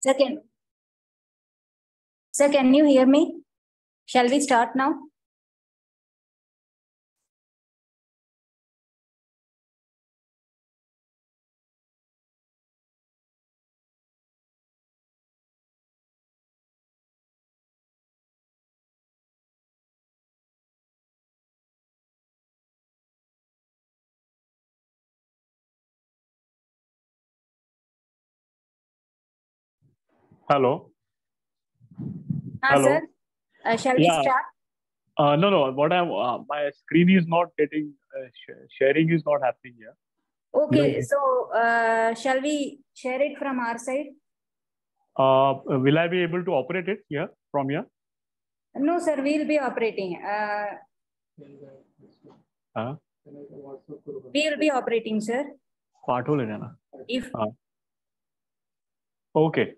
Sir, can you hear me? Shall we start now? Hello. Hello. Sir. Shall we start? No. What my screen is not getting sharing is not happening here. Okay, so shall we share it from our side? Will I be able to operate it here from here? No, sir. We'll be operating. We'll be operating, sir. If okay.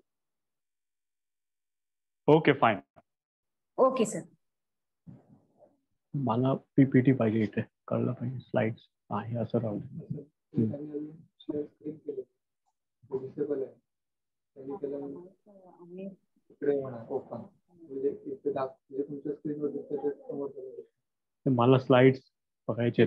Okay, fine. Okay, sir. मला PPT पाहिजे इथे कळलं पाहिजे slides आहे असं राहू मला slides बघायचे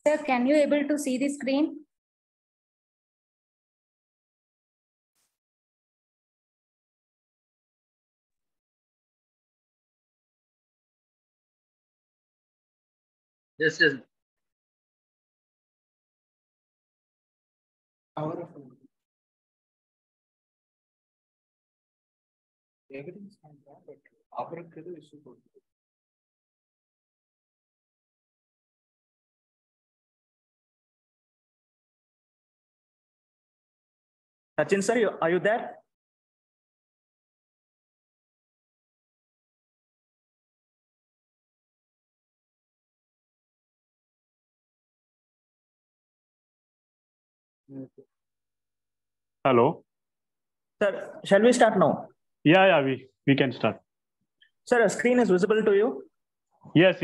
Sir, can you able to see the screen? Yes. Everything's fine, but our issue. Sachin sir, are you there? Hello. Sir, shall we start now? Yeah, we can start. Sir, a screen is visible to you? Yes.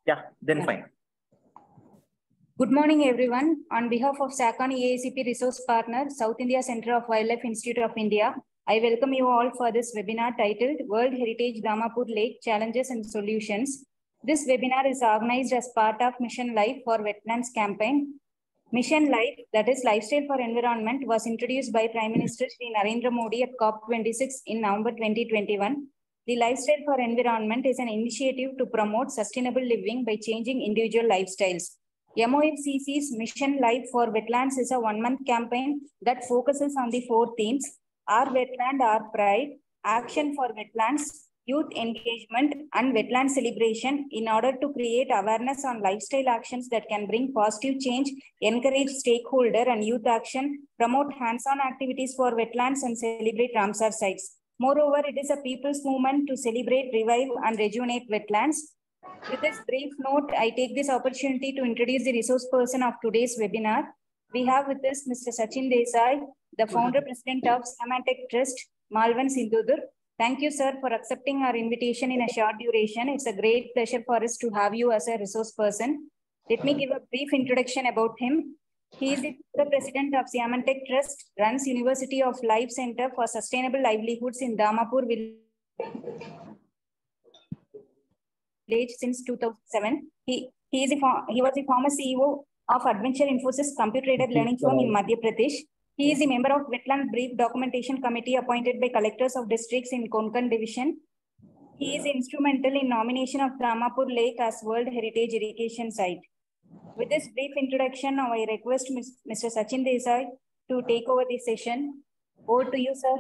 Yeah, then fine. Good morning, everyone. On behalf of SACON EACP Resource Partner, South India Center of Wildlife Institute of India, I welcome you all for this webinar titled World Heritage Dhamapur Lake Challenges and Solutions. This webinar is organized as part of Mission Life for Wetlands campaign. Mission Life, that is Lifestyle for Environment, was introduced by Prime Minister Shri Narendra Modi at COP26 in November 2021. The Lifestyle for Environment is an initiative to promote sustainable living by changing individual lifestyles. MoEFCC's Mission Life for Wetlands is a one-month campaign that focuses on the 4 themes: Our Wetland, Our Pride, Action for Wetlands, Youth Engagement, and Wetland Celebration in order to create awareness on lifestyle actions that can bring positive change, encourage stakeholder and youth action, promote hands-on activities for wetlands, and celebrate Ramsar sites. Moreover, it is a people's movement to celebrate, revive, and rejuvenate wetlands. With this brief note, I take this opportunity to introduce the resource person of today's webinar. We have with us Mr. Sachin Desai, the founder president of Syamantak Trust, Malvan, Sindhudurg. Thank you, sir, for accepting our invitation in a short duration. It's a great pleasure for us to have you as a resource person. Let me give a brief introduction about him. He is the president of Syamantak Trust, runs University of Life Center for Sustainable Livelihoods in Dhamapur village since 2007. He was the former CEO of Adventure Infosys Computer-Aided Learning Firm in Madhya Pradesh. He is a member of Wetland Brief Documentation Committee appointed by collectors of districts in Konkan Division. He is instrumental in nomination of Dhamapur Lake as World Heritage Irrigation Site. With this brief introduction, now I request Mr. Sachin Desai to take over the session. Over to you, sir.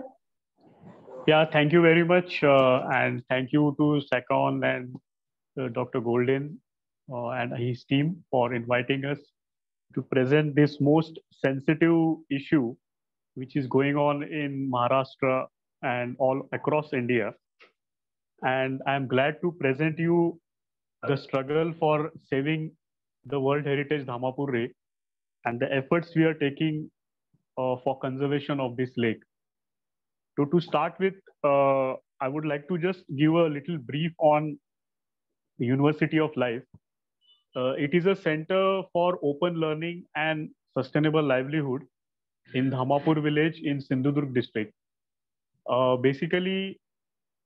Yeah, thank you very much. And thank you to Sakon and Dr. Golden and his team for inviting us to present this most sensitive issue which is going on in Maharashtra and all across India. And I'm glad to present you the struggle for saving the World Heritage Dhamapur and the efforts we are taking for conservation of this lake. So to start with, I would like to just give a little brief on the University of Life. It is a center for open learning and sustainable livelihood in Dhamapur village in Sindhudurg district. Basically,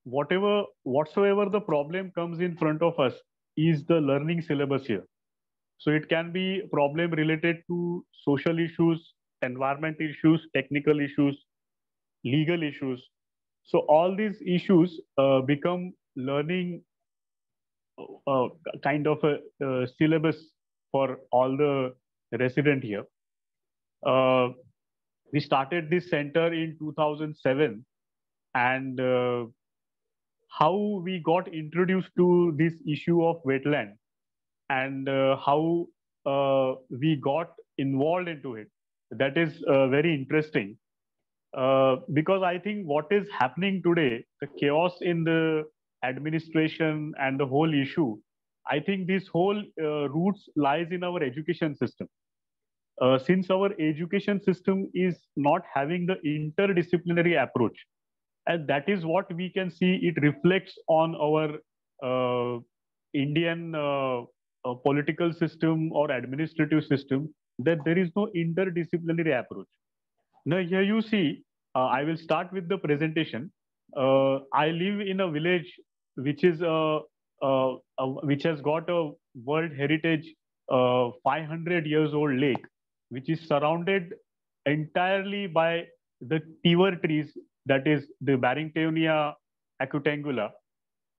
whatsoever the problem comes in front of us is the learning syllabus here. So it can be problem related to social issues, environment issues, technical issues, legal issues. So all these issues become learning kind of a syllabus for all the resident here. We started this center in 2007, and how we got introduced to this issue of wetland and how we got involved into it. That is very interesting because I think what is happening today, the chaos in the administration and the whole issue, I think this whole roots lies in our education system. Since our education system is not having the interdisciplinary approach, and that is what we can see, it reflects on our Indian political system or administrative system, that there is no interdisciplinary approach. Now here you see, I will start with the presentation. I live in a village which is which has got a World Heritage 500 years old lake, which is surrounded entirely by the tiver trees, that is the Barringtonia acutangula.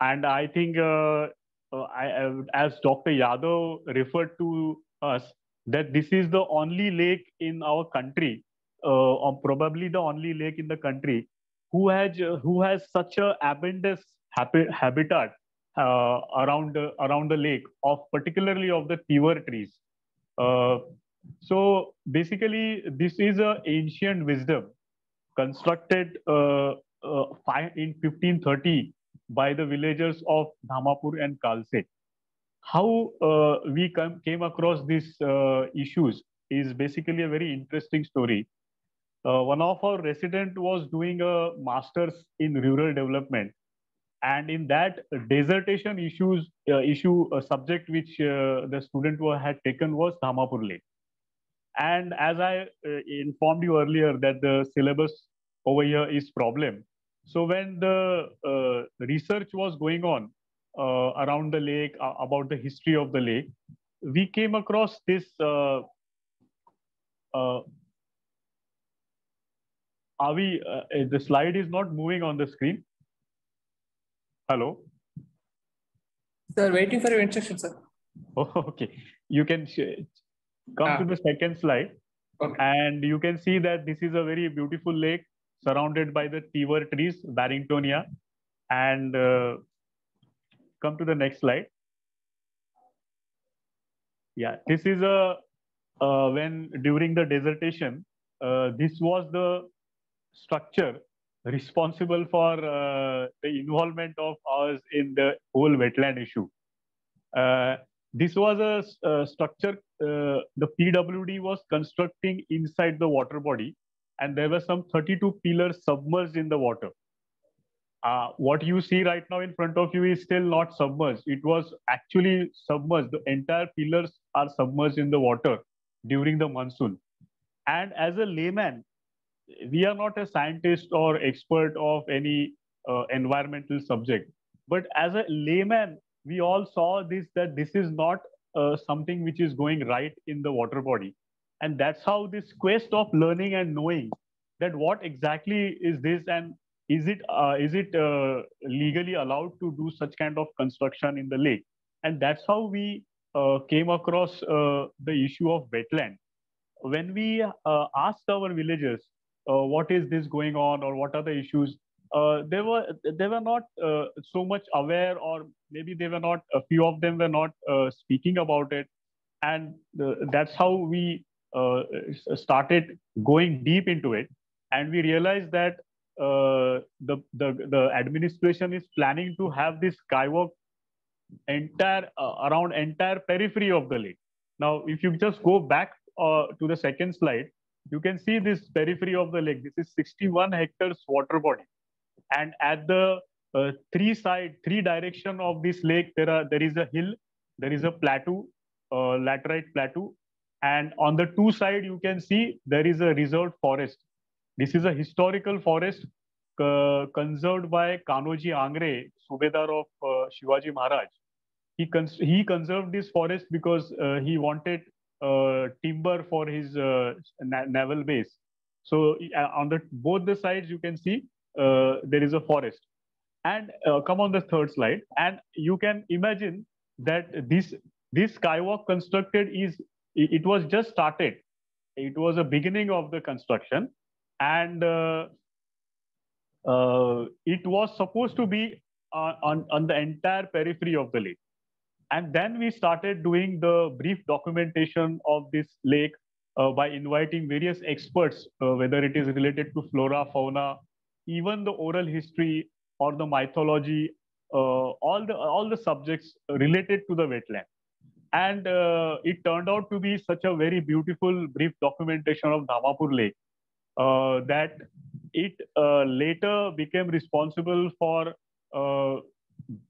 And I think as Dr. Yadav referred to us, that this is the only lake in our country, or probably the only lake in the country, who has such a abundant habitat around the lake, of particularly of the tiver trees. So basically, this is a ancient wisdom constructed in 1530 by the villagers of Dhamapur and Kalse. How we came across these issues is basically a very interesting story. One of our resident was doing a master's in rural development, and in that dissertation subject which the student had taken was Dhamapur Lake. And as I informed you earlier that the syllabus over here is problem. So when the research was going on around the lake, about the history of the lake, we came across this the slide is not moving on the screen. Hello? Sir, waiting for your instruction, sir. Oh, okay. You can come to the second slide. Okay. And you can see that this is a very beautiful lake surrounded by the tiver trees, Barringtonia. And come to the next slide. Yeah, this is when during the dissertation, this was the structure responsible for the involvement of ours in the whole wetland issue. This was a structure the PWD was constructing inside the water body, and there were some 32 pillars submerged in the water. What you see right now in front of you is still not submerged. It was actually submerged. The entire pillars are submerged in the water during the monsoon. And as a layman, we are not a scientist or expert of any environmental subject. But as a layman, we all saw this, that this is not something which is going right in the water body. And that's how this quest of learning and knowing that what exactly is this, and is it legally allowed to do such kind of construction in the lake? And that's how we came across the issue of wetland. when we asked our villagers, what is this going on or what are the issues, they were not so much aware, or maybe they were not, a few of them were not speaking about it. And that's how we started going deep into it, and we realized that the administration is planning to have this skywalk entire around entire periphery of the lake. Now, if you just go back to the second slide, you can see this periphery of the lake. This is 61 hectares water body, and at the three direction of this lake, there is a hill, there is a plateau, laterite plateau, and on the two side you can see there is a reserved forest. This is a historical forest conserved by Kanoji Angre, Subedar of Shivaji Maharaj. He conserved this forest because he wanted timber for his naval base. So on the both the sides you can see there is a forest. And come on the third slide, and you can imagine that this skywalk constructed it was just started. It was a beginning of the construction, and it was supposed to be on the entire periphery of the lake. And then we started doing the brief documentation of this lake by inviting various experts, whether it is related to flora, fauna, even the oral history or the mythology, all the subjects related to the wetland. And it turned out to be such a very beautiful brief documentation of Dhamapur Lake that it later became responsible for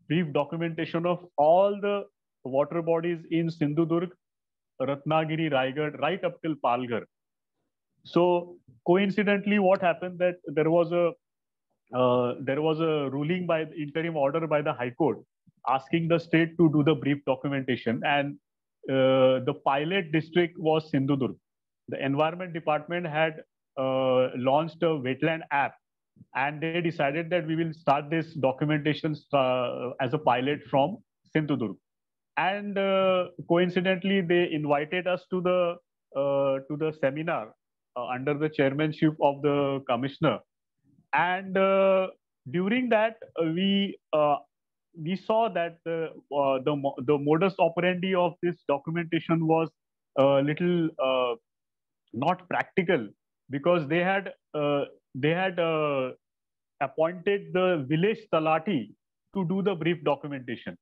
brief documentation of all the water bodies in Sindhudurg, Ratnagiri, Raigad, right up till Palghar. So coincidentally, what happened that there was a ruling by interim order by the High Court asking the state to do the brief documentation, and the pilot district was Sindhudurg. The Environment Department had launched a wetland app, and they decided that we will start this documentation as a pilot from Sindhudurg. And coincidentally, they invited us to the seminar under the chairmanship of the commissioner. And during that, we saw that the modus operandi of this documentation was a little not practical, because they had appointed the village talati to do the brief documentation,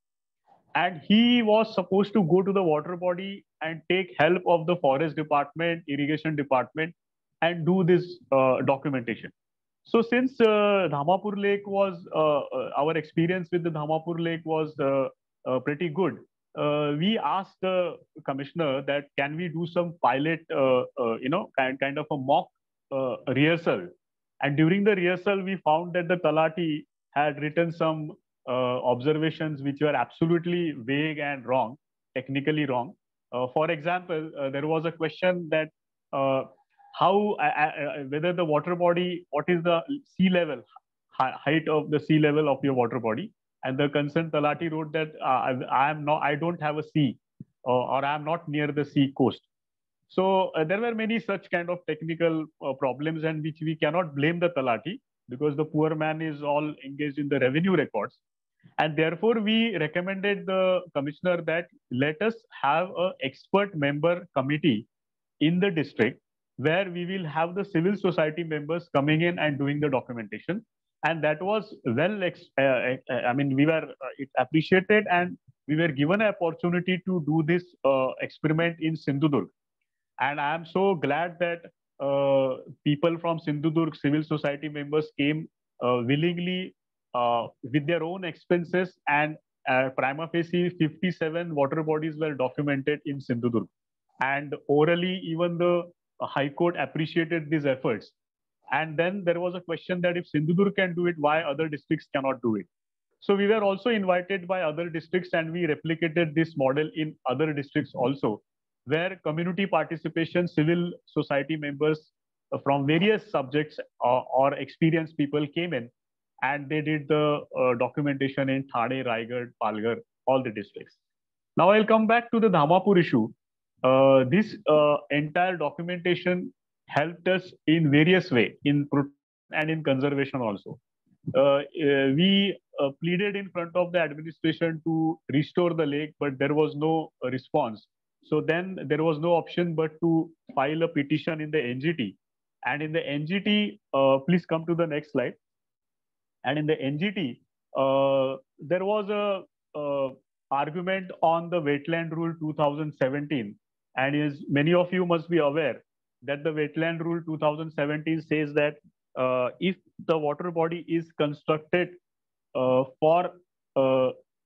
and he was supposed to go to the water body and take help of the forest department, irrigation department, and do this documentation. So since Dhamapur Lake was, our experience with the Dhamapur Lake was pretty good, we asked the commissioner that can we do some pilot, kind of a mock rehearsal. And during the rehearsal, we found that the Talati had written some observations which were absolutely vague and wrong, technically wrong. For example, there was a question that whether the water body, what is the sea level, height of the sea level of your water body? And the concerned Talati wrote that I don't have a sea, or I am not near the sea coast. So there were many such kind of technical problems, and which we cannot blame the Talati, because the poor man is all engaged in the revenue records. And therefore, we recommended the commissioner that let us have an expert member committee in the district, where we will have the civil society members coming in and doing the documentation. And that was we were it appreciated, and we were given an opportunity to do this experiment in Sindhudurg. And I am so glad that people from Sindhudurg, civil society members, came willingly with their own expenses, and prima facie 57 water bodies were documented in Sindhudurg. And orally, even the High Court appreciated these efforts. And then there was a question that if Sindhudurg can do it, why other districts cannot do it? So we were also invited by other districts, and we replicated this model in other districts also, where community participation, civil society members from various subjects or experienced people came in, and they did the documentation in Thane, Raigad, Palghar, all the districts. Now I'll come back to the Dhamapur issue. This entire documentation helped us in various way in protection and in conservation also. We pleaded in front of the administration to restore the lake, but there was no response. So then there was no option but to file a petition in the NGT. And in the NGT, please come to the next slide. And in the NGT, there was a argument on the Wetland Rule 2017. And is many of you must be aware that the Wetland Rule 2017 says that if the water body is constructed for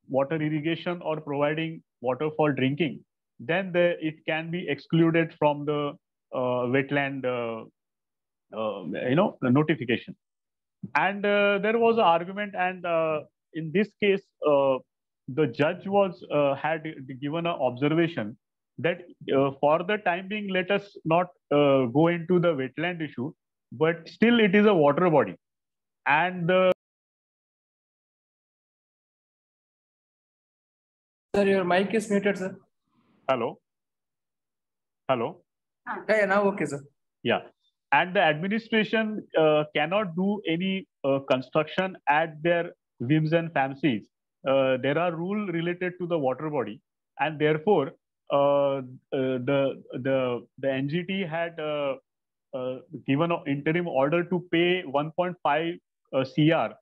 water irrigation or providing water for drinking, then it can be excluded from the wetland notification. And there was an argument, and in this case, the judge was had given an observation that for the time being, let us not go into the wetland issue, but still it is a water body. And Sir, your mic is muted, sir. hello. Yeah, now okay, sir. Yeah. And the administration cannot do any construction at their whims and fancies. There are rules related to the water body, and therefore the NGT had given an interim order to pay 1.5 CR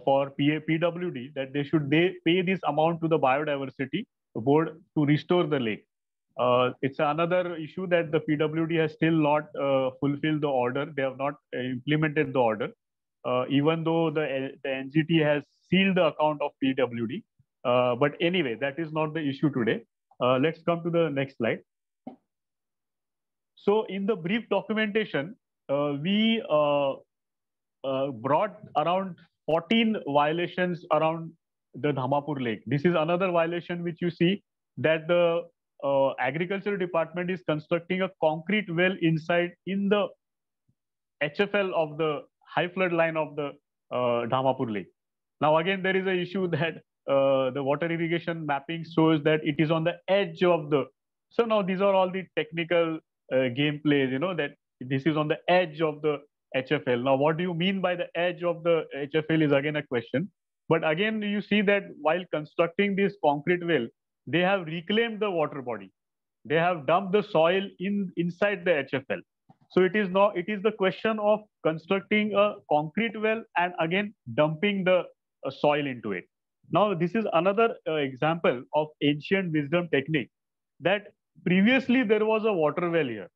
for PWD, that they should pay this amount to the biodiversity board to restore the lake. It's another issue that the PWD has still not fulfilled the order. They have not implemented the order, even though the NGT has sealed the account of PWD. But anyway, that is not the issue today. Let's come to the next slide. So in the brief documentation, we brought around 14 violations around the Dhamapur lake. This is another violation which you see, that the agriculture department is constructing a concrete well inside in the HFL of the high flood line of the Dhamapur lake. Now again, there is an issue that the water irrigation mapping shows that it is on the edge of the. So now these are all the technical gameplays, that this is on the edge of the HFL. Now, what do you mean by the edge of the HFL is again a question. But again, you see that while constructing this concrete well, they have reclaimed the water body. They have dumped the soil inside the HFL. So it is the question of constructing a concrete well and again dumping the soil into it. Now, this is another example of ancient wisdom technique, that previously there was a water well here.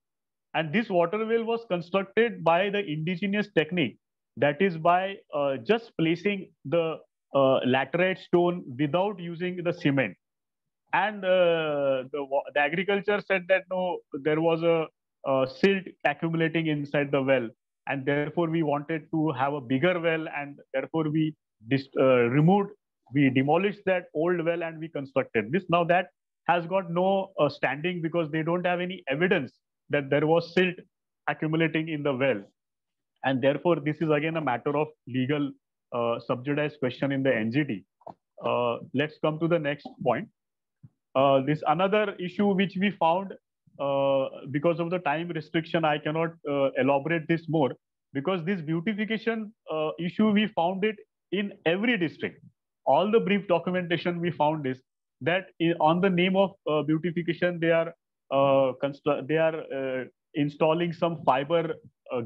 And this water well was constructed by the indigenous technique, that is by just placing the laterite stone without using the cement. And the agriculture said that no, there was a silt accumulating inside the well, and therefore we wanted to have a bigger well, and therefore we demolished that old well and we constructed this. Now that has got no standing because they don't have any evidence that there was silt accumulating in the well, and therefore this is again a matter of legal subjudice question in the NGT. Let's come to the next point. This another issue which we found, because of the time restriction, I cannot elaborate this more, because this beautification issue, we found it in every district. All the brief documentation we found is that on the name of beautification, they are installing some fiber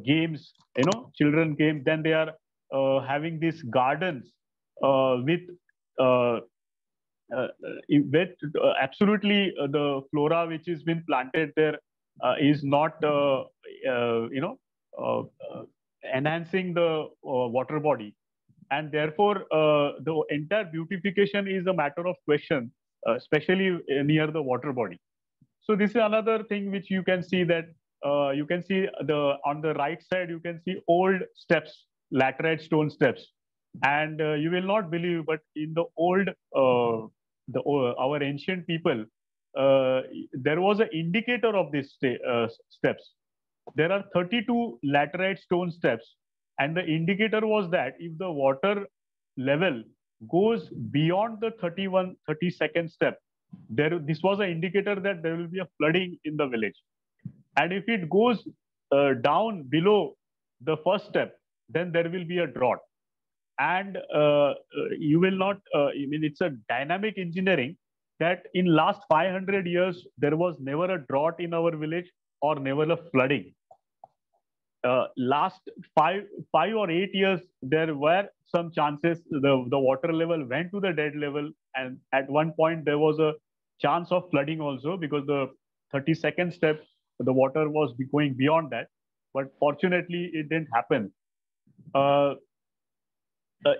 games, children games. Then they are having these gardens with absolutely the flora which has been planted there is not enhancing the water body, and therefore the entire beautification is a matter of question, especially near the water body. So this is another thing which you can see, that you can see on the right side, you can see old steps, laterite stone steps. And you will not believe, but in the old, our ancient people, there was an indicator of these steps. There are 32 laterite stone steps, and the indicator was that if the water level goes beyond the 32nd step, this was an indicator that there will be a flooding in the village. And if it goes down below the first step, then there will be a drought. And you will not, I mean, it's a dynamic engineering that in last 500 years, there was never a drought in our village or never a flooding. Last 5 or 8 years, there were some chances the water level went to the dead level. And at one point, there was a chance of flooding also because the 32nd step, the water was going beyond that. But fortunately, it didn't happen.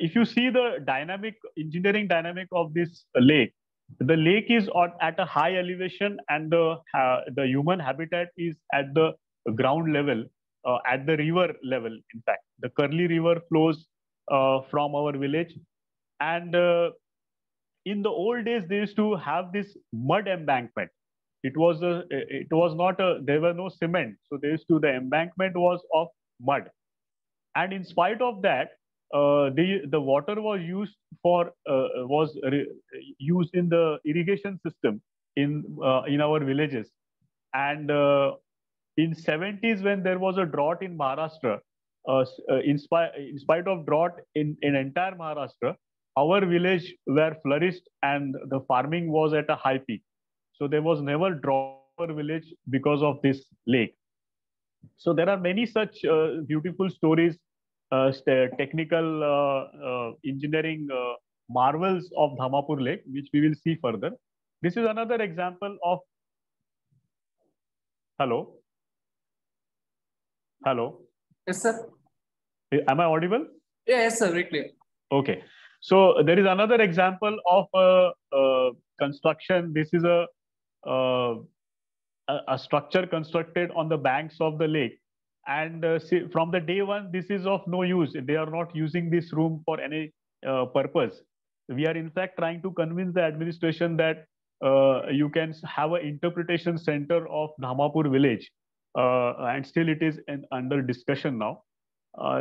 If you see the engineering dynamic of this lake, the lake is at a high elevation and the human habitat is at the ground level, at the river level. In fact, the Curly River flows from our village. And in the old days, they used to have this mud embankment. It was not there were no cement. So the embankment was of mud. And in spite of that, the water was used used in the irrigation system in our villages. And in 70s, when there was a drought in Maharashtra, in spite of drought in entire Maharashtra, our village were flourished and the farming was at a high peak. So there was never drought in our village because of this lake. So there are many such beautiful stories, technical engineering marvels of Dhamapur Lake, which we will see further. This is another example of. Hello. Hello. Yes, sir. Am I audible? Yeah, yes, sir. Very clear. Okay. So there is another example of construction. This is a structure constructed on the banks of the lake. And from the day one, this is of no use. They are not using this room for any purpose. We are in fact trying to convince the administration that you can have an interpretation center of Dhamapur village. And still it is under discussion now.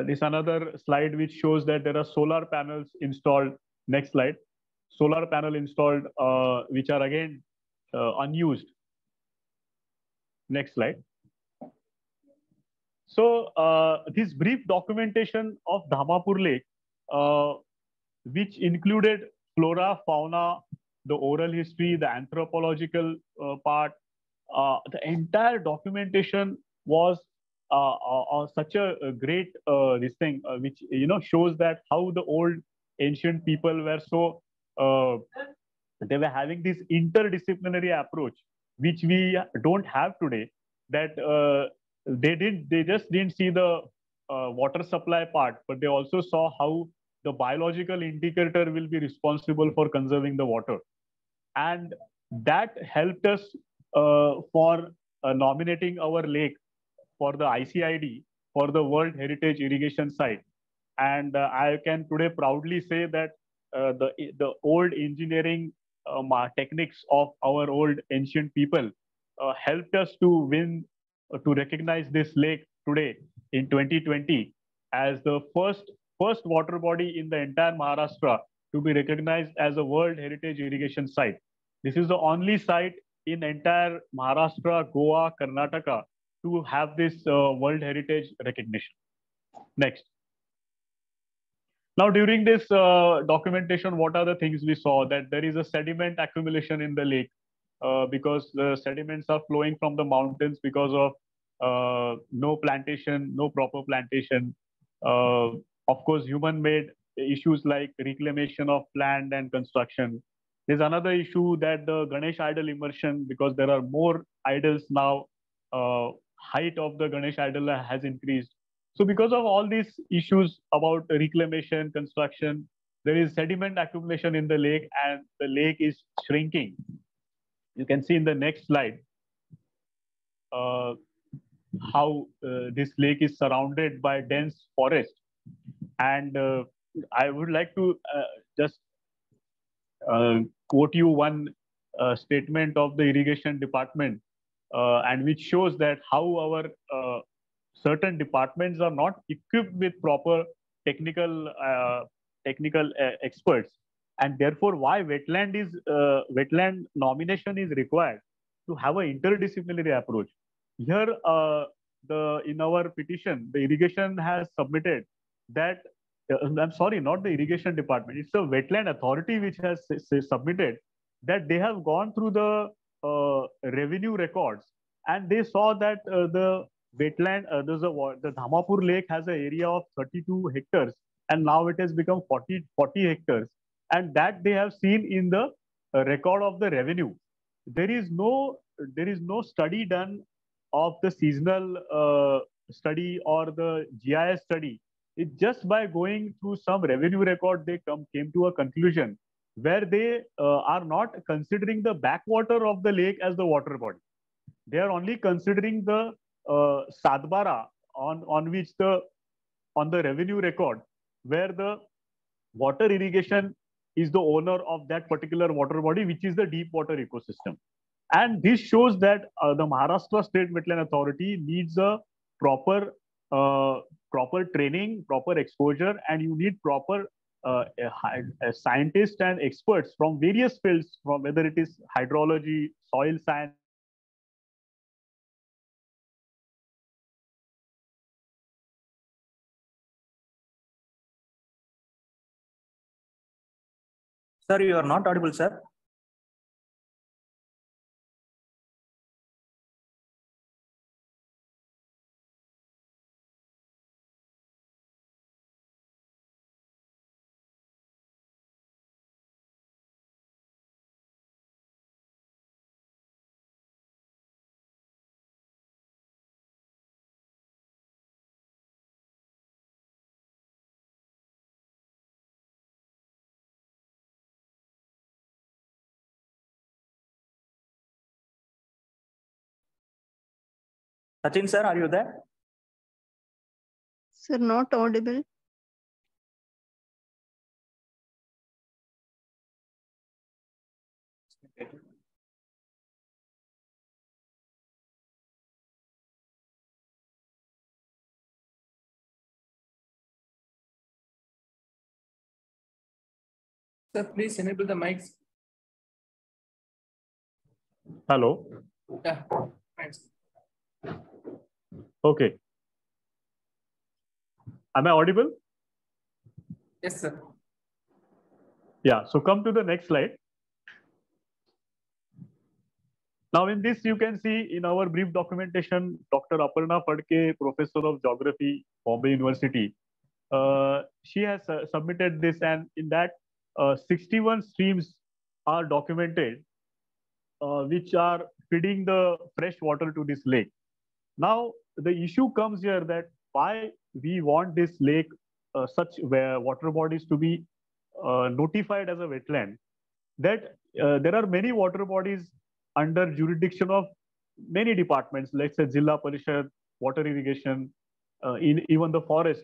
This another slide which shows that there are solar panels installed. Next slide. Solar panel installed, which are again unused. Next slide. So this brief documentation of Dhamapur Lake, which included flora, fauna, the oral history, the anthropological part, the entire documentation was such a great this thing, which shows that how the old ancient people were so they were having this interdisciplinary approach, which we don't have today. That they just didn't see the water supply part, but they also saw how the biological indicator will be responsible for conserving the water. And that helped us for nominating our lake for the ICID for the World Heritage Irrigation Site. And I can today proudly say that the old engineering techniques of our old ancient people helped us to win, to recognize this lake today in 2020 as the first water body in the entire Maharashtra to be recognized as a World Heritage Irrigation Site. This is the only site in entire Maharashtra, Goa, Karnataka to have this World Heritage recognition. Next. Now, during this documentation, what are the things we saw? That there is a sediment accumulation in the lake because the sediments are flowing from the mountains because of no plantation, no proper plantation. Of course, human-made issues like reclamation of land and construction. There's another issue that the Ganesh idol immersion, because there are more idols now, height of the Ganesh idol has increased. So because of all these issues about reclamation, construction, there is sediment accumulation in the lake and the lake is shrinking. You can see in the next slide how this lake is surrounded by dense forest. And I would like to just quote you one statement of the irrigation department, and which shows that how our certain departments are not equipped with proper technical experts. And therefore, why wetland nomination is required to have an interdisciplinary approach. Here, in our petition, the irrigation has submitted that. I'm sorry, not the irrigation department. It's the wetland authority which has submitted that they have gone through the revenue records and they saw that the wetland, the Dhamapur lake has an area of 32 hectares and now it has become 40 hectares, and that they have seen in the record of the revenue. There is no study done of the seasonal study or the GIS study. It just by going through some revenue record, they came to a conclusion where they are not considering the backwater of the lake as the water body. They are only considering the Sadbara on which on the revenue record where the water irrigation is the owner of that particular water body, which is the deep water ecosystem. And this shows that the Maharashtra State Wetland Authority needs a proper training, proper exposure, and you need proper scientists and experts from various fields, from whether it is hydrology, soil science. Sir, you are not audible, sir. Sachin, sir, are you there? Sir, not audible. Sir, please enable the mics. Hello. Yeah, thanks. Okay. Am I audible? Yes, sir. Yeah. So come to the next slide. Now in this, you can see in our brief documentation, Dr. Aparna Phadke, Professor of Geography, Bombay University, she has submitted this, and in that 61 streams are documented which are feeding the fresh water to this lake. Now the issue comes here that why we want this lake, such water bodies to be notified as a wetland, that there are many water bodies under jurisdiction of many departments, let's say Jilla Parishad, water irrigation, even the forest.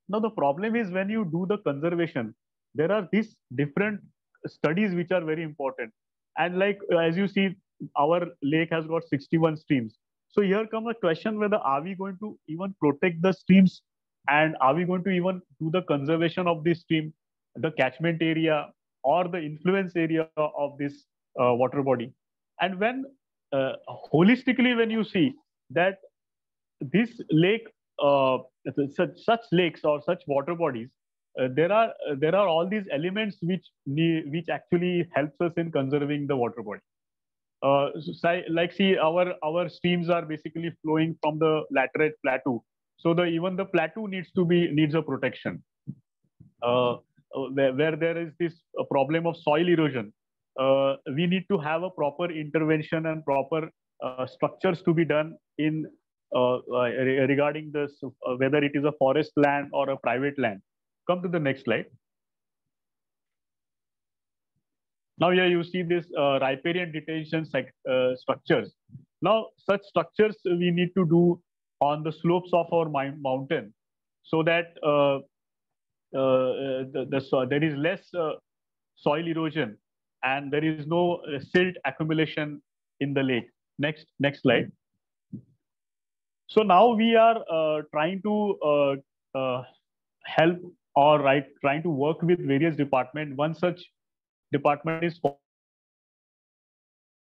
Now the problem is when you do the conservation, there are these different studies which are very important. And like as you see, our lake has got 61 streams. So here comes a question whether are we going to even protect the streams, and are we going to even do the conservation of this stream, the catchment area or the influence area of this water body. And when holistically, when you see that this lake, such lakes or such water bodies, there are all these elements which actually helps us in conserving the water body. So like see, our streams are basically flowing from the laterite plateau, so even the plateau needs a protection. Where there is this problem of soil erosion, we need to have a proper intervention and proper structures to be done in regarding this, whether it is a forest land or a private land. Come to the next slide. Now here you see this riparian detention structures. Now such structures we need to do on the slopes of our mountain, so that there is less soil erosion and there is no silt accumulation in the lake. Next slide. So now we are trying to help or trying to work with various departments. One such department is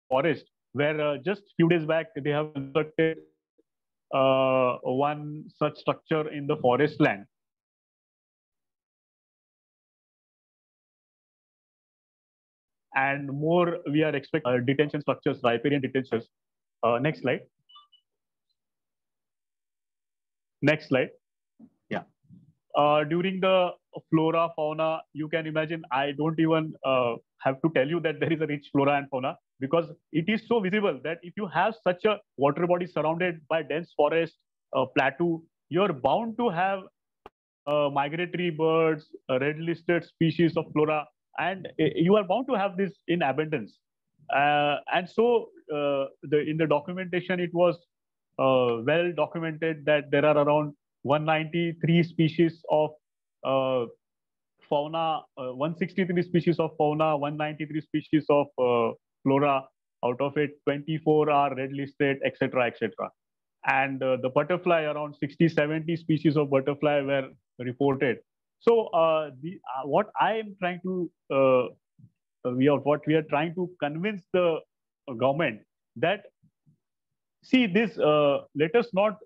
forest, where just few days back they have constructed one such structure in the forest land. And more we are expecting detention structures, riparian detentions. Next slide. Next slide. Yeah. During the flora, fauna, you can imagine, I don't even have to tell you that there is a rich flora and fauna, because it is so visible that if you have such a water body surrounded by dense forest, plateau, you're bound to have migratory birds, red listed species of flora, and you are bound to have this in abundance. And so in the documentation, it was well documented that there are around 193 species of fauna, 163 species of fauna, 193 species of flora. Out of it, 24 are red listed, etc., etc. And the butterfly, around 60, 70 species of butterfly were reported. So what I am trying to, what we are trying to convince the government that, see this, let us not,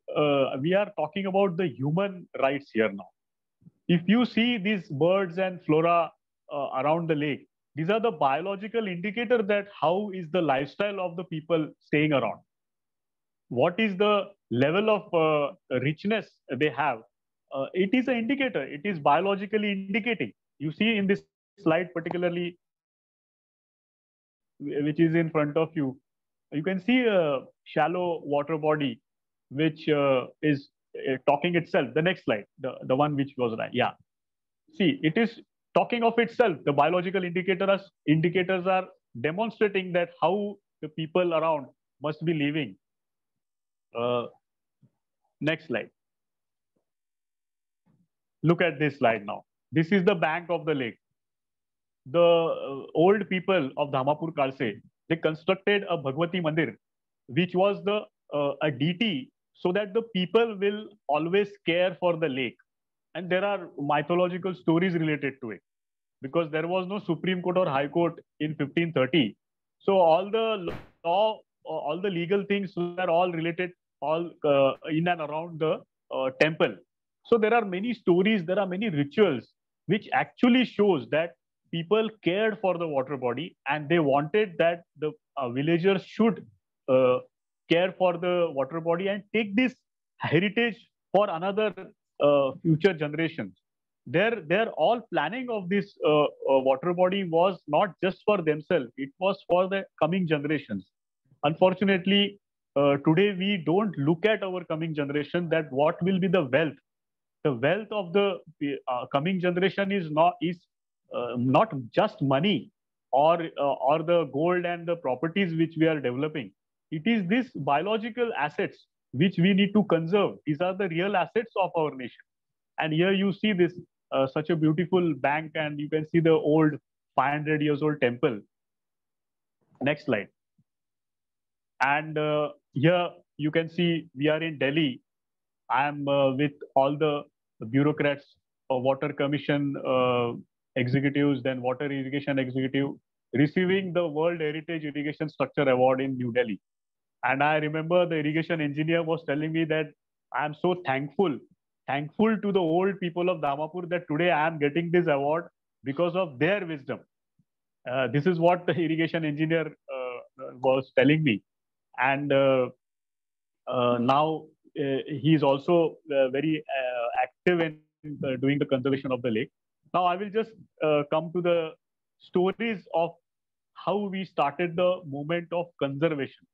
we are talking about the human rights here now. If you see these birds and flora around the lake, these are the biological indicator that how is the lifestyle of the people staying around. What is the level of richness they have? It is an indicator. It is biologically indicating. You see in this slide particularly, which is in front of you, you can see a shallow water body, which is talking itself. The next slide, the one which was right. Yeah. See, it is talking of itself. The biological indicators are demonstrating that how the people around must be living. Next slide. Look at this slide now. This is the bank of the lake. The old people of Dhamapur Kalse, they constructed a Bhagwati Mandir, which was a deity, so that the people will always care for the lake. And there are mythological stories related to it, because there was no Supreme Court or High Court in 1530. So all the law, all the legal things were all related, all in and around the temple. So there are many stories, there are many rituals, which actually shows that people cared for the water body, and they wanted that the villagers should care for the water body and take this heritage for another future generations. Their all planning of this water body was not just for themselves, it was for the coming generations. Unfortunately, today we don't look at our coming generation, that what will be the wealth. The wealth of the coming generation is not just money or the gold and the properties which we are developing. It is this biological assets which we need to conserve. These are the real assets of our nation. And here you see this such a beautiful bank, and you can see the old 500 years old temple. Next slide. And here you can see we are in Delhi. I am with all the bureaucrats, water commission executives, then water irrigation executive, receiving the World Heritage Irrigation Structure Award in New Delhi. And I remember the irrigation engineer was telling me that I am so thankful to the old people of Dhamapur that today I am getting this award because of their wisdom. This is what the irrigation engineer was telling me. And now he is also very active in doing the conservation of the lake. Now I will just come to the stories of how we started the movement of conservation.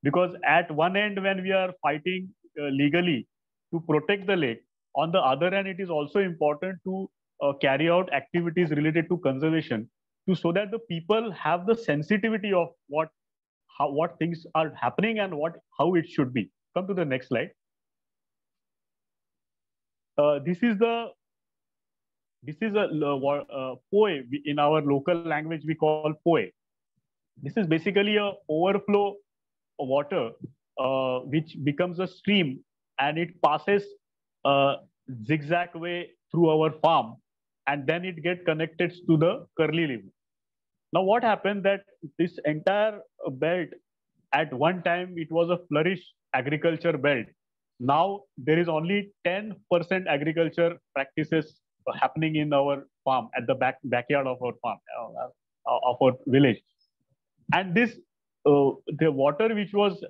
Because at one end, when we are fighting legally to protect the lake, on the other hand, it is also important to carry out activities related to conservation, so that the people have the sensitivity of what things are happening and how it should be. Come to the next slide. This is a POE. In our local language we call POE. This is basically a overflow of water which becomes a stream, and it passes zigzag way through our farm, and then it get connected to the curly limb. Now, what happened that this entire belt, at one time, it was a flourish agriculture belt. Now, there is only 10% agriculture practices happening in our farm, at the backyard of our farm, of our village. And this, the water which was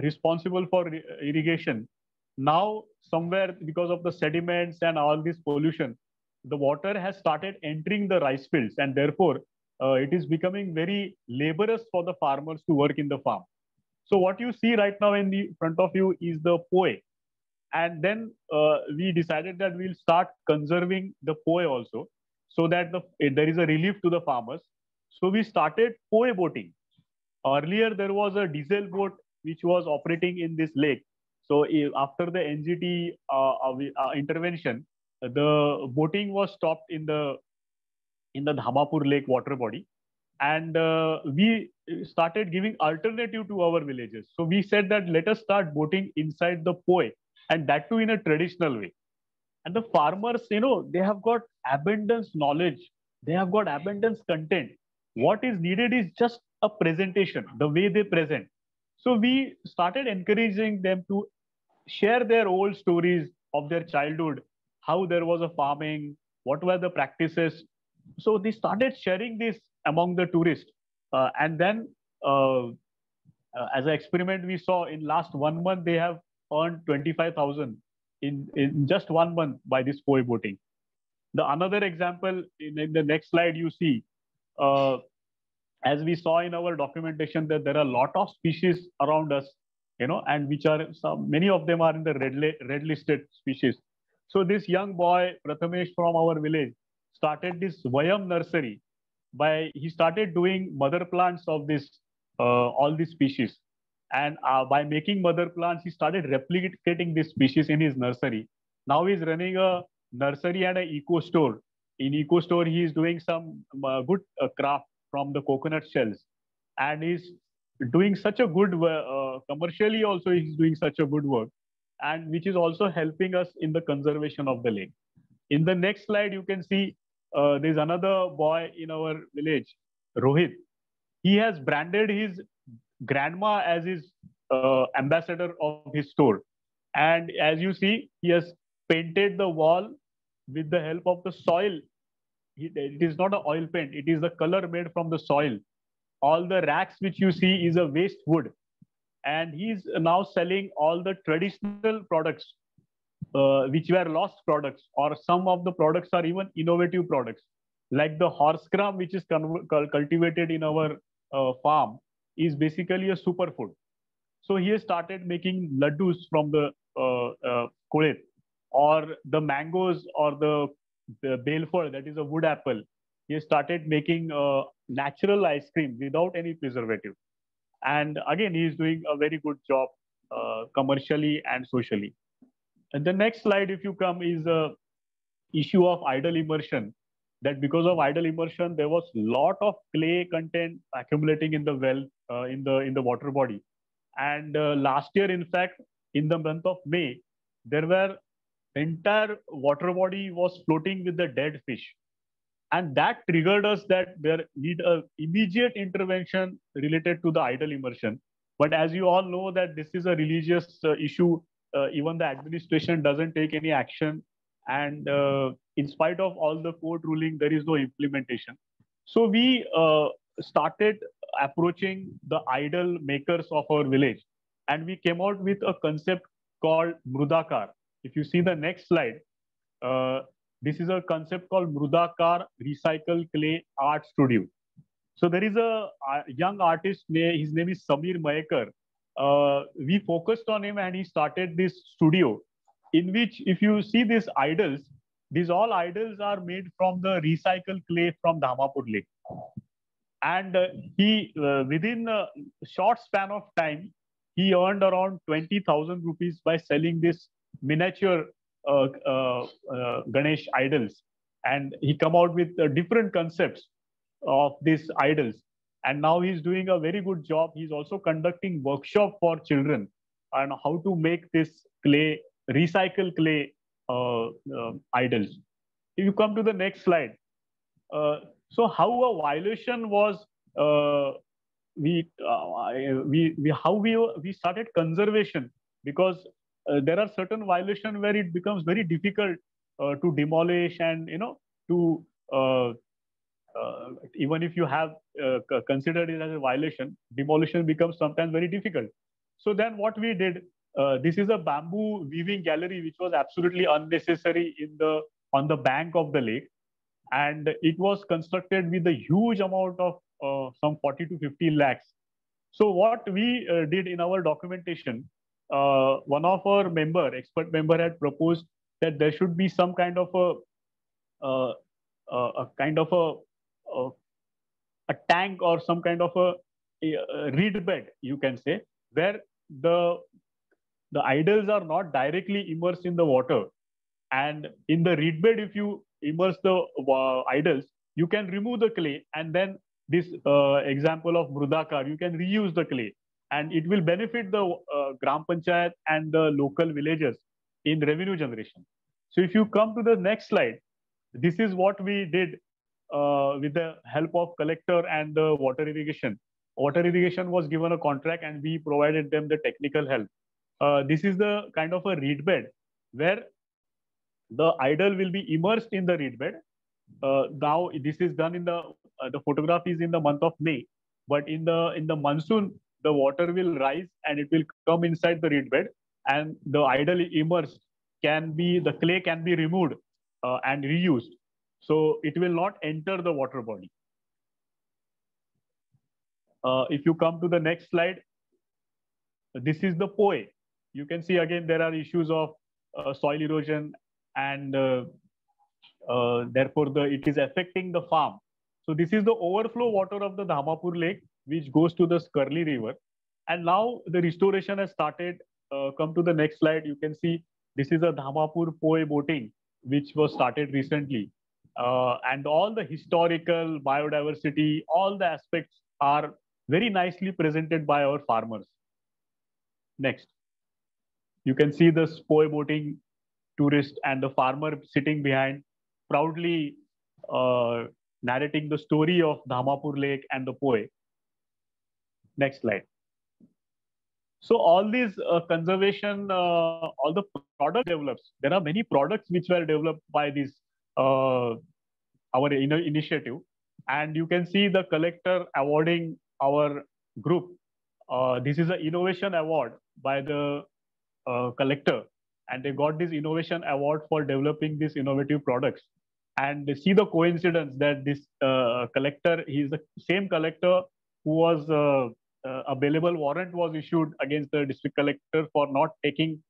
responsible for irrigation, now somewhere because of the sediments and all this pollution, the water has started entering the rice fields, and therefore it is becoming very laborious for the farmers to work in the farm. So what you see right now in the front of you is the POE. And then we decided that we'll start conserving the POE also, so that there is a relief to the farmers. So we started POE boating. Earlier, there was a diesel boat which was operating in this lake. So after the NGT intervention, the boating was stopped in the Dhamapur lake water body. And we started giving alternative to our villages. So we said that let us start boating inside the POE, and that too in a traditional way. And the farmers, they have got abundance knowledge. They have got abundance content. What is needed is just a presentation, the way they present. So we started encouraging them to share their old stories of their childhood, how there was a farming, what were the practices. So they started sharing this among the tourists. And then as an experiment, we saw in last 1 month, they have earned 25,000 in just 1 month by this POE boating. The another example in the next slide, you see, as we saw in our documentation, that there are a lot of species around us, and which are many of them are in the red listed species. So this young boy, Prathamesh from our village, started this Vayam nursery. He started doing mother plants of this all these species. And by making mother plants, he started replicating this species in his nursery. Now he's running a nursery and an eco store. In eco store, he is doing some good craft from the coconut shells. And he's doing such a good, commercially also he's doing such a good work, and which is also helping us in the conservation of the lake. In the next slide, you can see there's another boy in our village, Rohit. He has branded his grandma as his ambassador of his store. And as you see, he has painted the wall with the help of the soil. It is not an oil paint, it is the color made from the soil. All the racks which you see is a waste wood. And he's now selling all the traditional products, which were lost products, or some of the products are even innovative products, like the horse gram, which is cultivated in our farm, is basically a superfood. So he has started making laddus from the kulit, or the mangoes, or the belfur, that is a wood apple. He has started making natural ice cream without any preservative. And again, he is doing a very good job commercially and socially. And the next slide, if you come, is the issue of idle immersion. That because of idle immersion, there was a lot of clay content accumulating in the well, in the water body. And last year, in fact, in the month of May, there were entire water body was floating with the dead fish. And that triggered us that there need a immediate intervention related to the idle immersion. But as you all know that this is a religious issue, even the administration doesn't take any action. And in spite of all the court ruling, there is no implementation. So we started approaching the idol makers of our village. And we came out with a concept called Mrudakar. If you see the next slide, this is a concept called Mrudakar Recycle Clay Art Studio. So there is a young artist, his name is Samir Mayekar. We focused on him and he started this studio in which, if you see these idols, these all idols are made from the recycled clay from Dhamapur lake. And he, within a short span of time, he earned around 20,000 rupees by selling this miniature Ganesh idols. And he come out with different concepts of these idols. And now he's doing a very good job. He's also conducting workshop for children on how to make this clay, recycle clay idols. If you come to the next slide, so how a violation was we started conservation, because there are certain violations where it becomes very difficult to demolish, and to even if you have considered it as a violation, demolition becomes sometimes very difficult. So then what we did, this is a bamboo weaving gallery which was absolutely unnecessary on the bank of the lake, and it was constructed with a huge amount of some 40 to 50 lakhs. So what we did in our documentation, one of our expert member had proposed that there should be some kind of a tank or some kind of a reed bed, you can say, where the idols are not directly immersed in the water. And in the reed bed, if you immerse the idols, you can remove the clay, and then this example of Mrudakar, you can reuse the clay, and it will benefit the Gram Panchayat and the local villagers in revenue generation. So if you come to the next slide, this is what we did with the help of collector and the water irrigation. Water irrigation was given a contract, and we provided them the technical help. This is the kind of a reed bed where the idol will be immersed in the reed bed. Now this is done in the photograph is in the month of May, but in the monsoon the water will rise and it will come inside the reed bed, and the idol immersed the clay can be removed and reused, so it will not enter the water body. If you come to the next slide, this is the POE. You can see again there are issues of soil erosion, and therefore it is affecting the farm. So this is the overflow water of the Dhamapur lake, which goes to the Skurli river. And now the restoration has started. Come to the next slide. You can see this is a Dhamapur POE boating, which was started recently. And all the historical, biodiversity, all the aspects are very nicely presented by our farmers. Next. You can see the POE boating tourist and the farmer sitting behind, proudly narrating the story of Dhamapur Lake and the POE. Next slide. So all these conservation, all the product develops. There are many products which were developed by this our initiative, and you can see the collector awarding our group. This is an innovation award by the collector, and they got this innovation award for developing these innovative products. And see the coincidence that this collector, he is the same collector who was a bailable warrant was issued against the district collector for not taking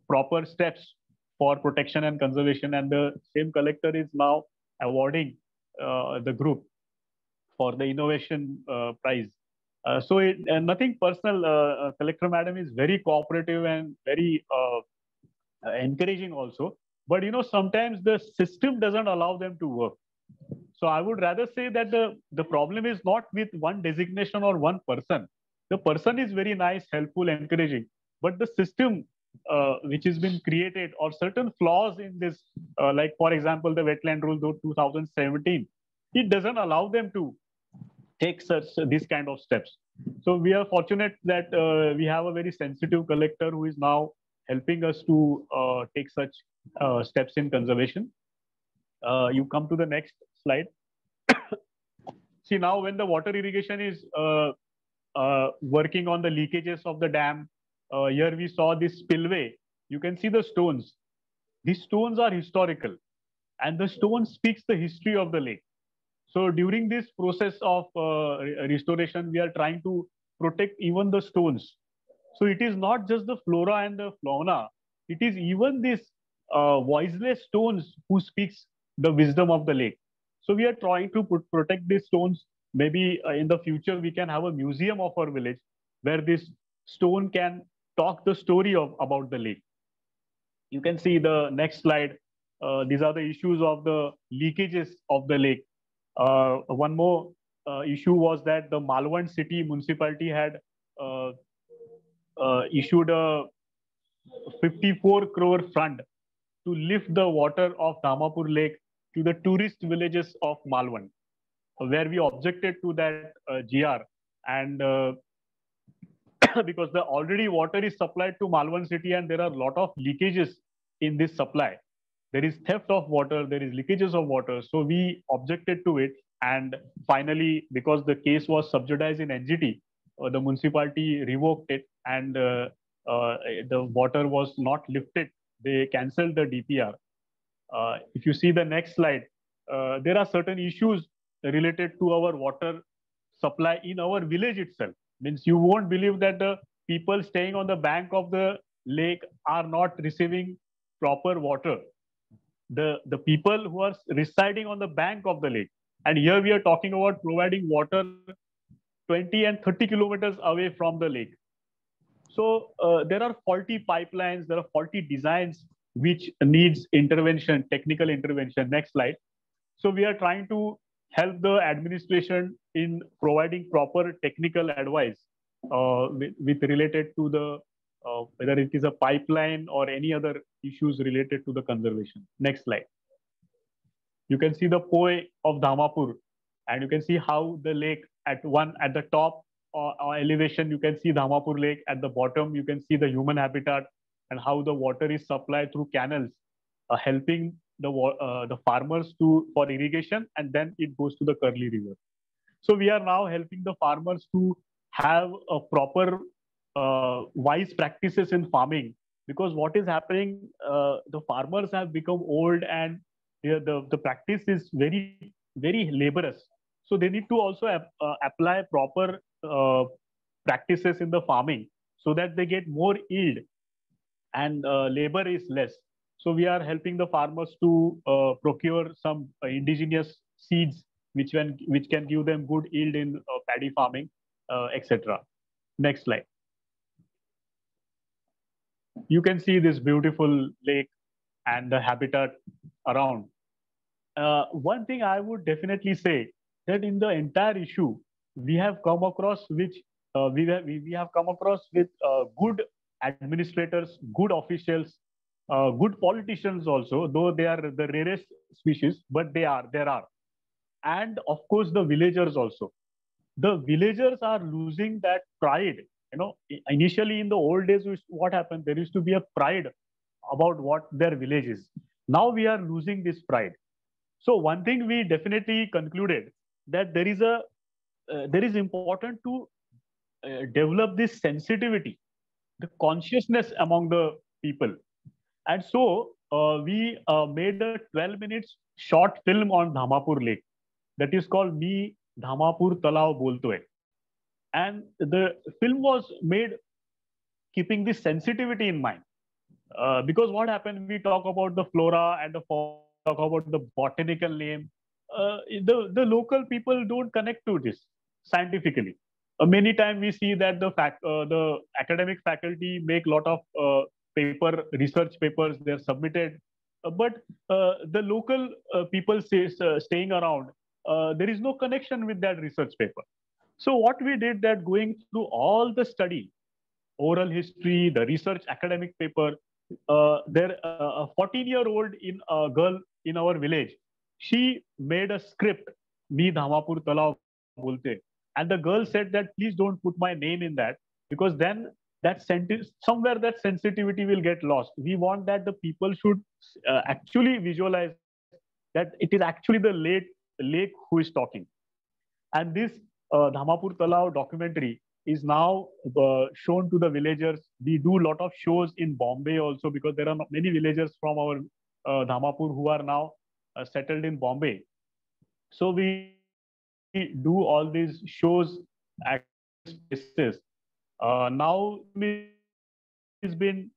proper steps for protection and conservation, and the same collector is now awarding the group for the innovation prize. So nothing personal. Collector Madam is very cooperative and very encouraging also. But sometimes the system doesn't allow them to work. So I would rather say that the problem is not with one designation or one person. The person is very nice, helpful, encouraging. But the system which has been created, or certain flaws in this, like for example, the wetland rule 2017, it doesn't allow them to take this kind of steps. So we are fortunate that we have a very sensitive collector who is now helping us to take such steps in conservation. You come to the next slide. See, now when the water irrigation is working on the leakages of the dam, here we saw this spillway. You can see the stones. These stones are historical, and the stone speaks the history of the lake. So during this process of restoration, we are trying to protect even the stones. So it is not just the flora and the fauna. It is even this voiceless stones who speaks the wisdom of the lake. So we are trying to protect these stones. Maybe in the future, we can have a museum of our village where this stone can talk the story about the lake. You can see the next slide. These are the issues of the leakages of the lake. One more issue was that the Malvan city municipality had issued a 54 crore fund to lift the water of Dhamapur Lake to the tourist villages of Malvan, where we objected to that GR. And because the already water is supplied to Malvan city and there are a lot of leakages in this supply. There is theft of water, there is leakages of water. So we objected to it. And finally, because the case was subjudice in NGT, the municipality revoked it and the water was not lifted. They cancelled the DPR. If you see the next slide, there are certain issues related to our water supply in our village itself. Means you won't believe that the people staying on the bank of the lake are not receiving proper water. The people who are residing on the bank of the lake. And here we are talking about providing water 20 and 30 kilometers away from the lake. So there are faulty pipelines, there are faulty designs which needs intervention, technical intervention. Next slide. So we are trying to help the administration in providing proper technical advice with related to the whether it is a pipeline or any other issues related to the conservation. Next slide. You can see the POE of Dhamapur, and you can see how the lake at the top elevation, you can see Dhamapur Lake. At the bottom, you can see the human habitat and how the water is supplied through canals, helping the farmers for irrigation, and then it goes to the Curly River. So we are now helping the farmers to have a proper wise practices in farming, because what is happening, the farmers have become old and the practice is very, very laborious. So they need to also apply proper practices in the farming so that they get more yield and labor is less. So we are helping the farmers to procure some indigenous seeds which can give them good yield in paddy farming, etc. Next slide. You can see this beautiful lake and the habitat around. One thing I would definitely say that in the entire issue, we have come across with good administrators, good officials, good politicians also, though they are the rarest species, but there are. And of course, the villagers also. The villagers are losing that pride. You know, initially in the old days, what happened? There used to be a pride about what their village is. Now we are losing this pride. So one thing we definitely concluded that there is important to develop this sensitivity, the consciousness among the people. And so we made a 12 minutes short film on Dhamapur Lake that is called Me Dhamapur Talao Bolto Hai. And the film was made keeping this sensitivity in mind. Because what happened, we talk about the flora and the fauna, talk about the botanical name. The local people don't connect to this scientifically. Many times we see that the academic faculty make a lot of research papers, they're submitted. But the local people staying around, there is no connection with that research paper. So what we did that going through all the study, oral history, the research academic paper, there a 14-year-old girl in our village, she made a script, Me Dhamapur Talao Bolte. And the girl said that please don't put my name in that, because then that sentence, somewhere that sensitivity will get lost. We want that the people should actually visualize that it is actually the lake who is talking. And this Dhamapur Talao documentary is now shown to the villagers. We do a lot of shows in Bombay also, because there are many villagers from our Dhamapur who are now settled in Bombay. So we do all these shows at places. Now it's been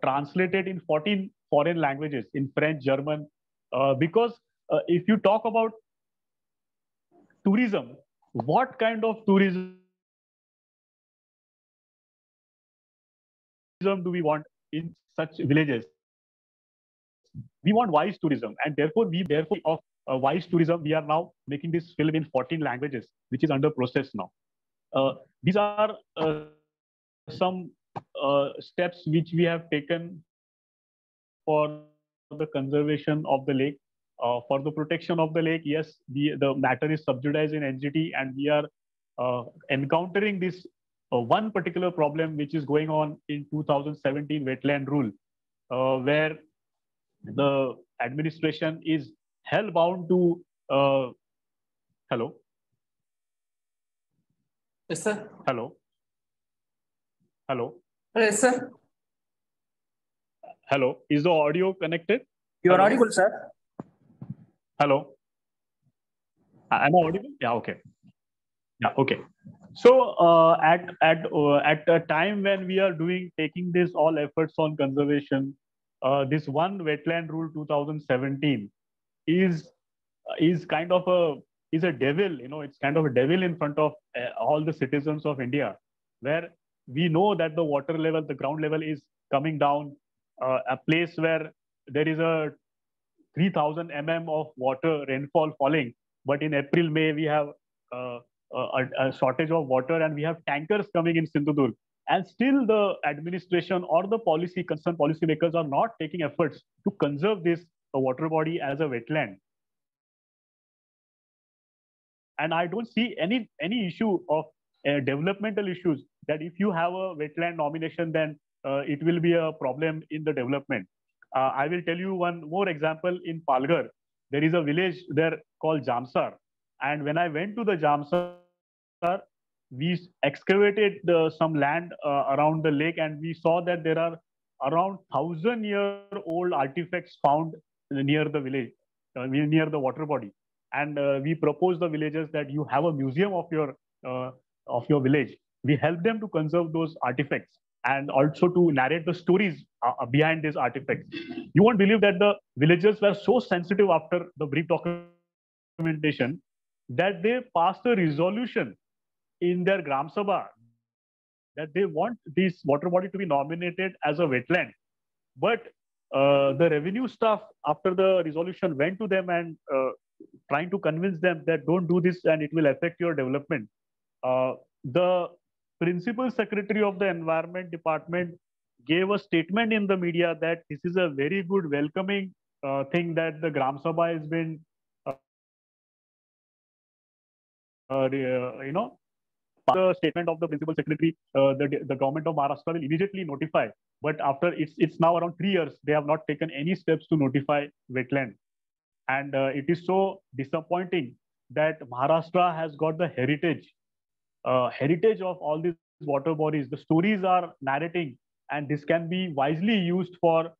translated in 14 foreign languages, in French, German, because if you talk about tourism, what kind of tourism do we want in such villages? We want wise tourism, and therefore of wise tourism, we are now making this film in 14 languages, which is under process now. These are some steps which we have taken for the conservation of the lake. For the protection of the lake, yes, the matter is subjudice in NGT, and we are encountering this one particular problem which is going on in 2017 wetland rule, where the administration is hell-bound to hello. Yes, sir. Hello. Hello. Yes, sir. Hello. Is the audio connected? You are Hello? audible, sir. Hello. Am I audible? Yeah. Okay. Yeah. Okay. So at a time when we are taking this all efforts on conservation, this one wetland rule 2017 is kind of a devil. It's kind of a devil in front of all the citizens of India, where we know that the water level, the ground level is coming down. A place where there is a 3,000 mm of water rainfall falling, but in April, May we have a shortage of water, and we have tankers coming in Sindhudurg, and still the administration or the concerned policymakers are not taking efforts to conserve this water body as a wetland. And I don't see any issue of developmental issues, that if you have a wetland nomination, then it will be a problem in the development. I will tell you one more example. In Palghar, there is a village there called Jamsar. And when I went to the Jamsar, we excavated some land around the lake, and we saw that there are around 1,000-year-old artifacts found near the village, near the water body. And we proposed the villagers that you have a museum of your village. We help them to conserve those artifacts and also to narrate the stories behind these artifacts. You won't believe that the villagers were so sensitive after the brief documentation that they passed a resolution in their Gram Sabha that they want this water body to be nominated as a wetland. But the revenue staff, after the resolution, went to them and trying to convince them that don't do this and it will affect your development. The principal secretary of the environment department gave a statement in the media that this is a very good welcoming thing that the Gram Sabha has been, the statement of the principal secretary, the government of Maharashtra will immediately notify. But after it's now around 3 years, they have not taken any steps to notify wetland. And it is so disappointing that Maharashtra has got the heritage of all these water bodies. The stories are narrating, and this can be wisely used for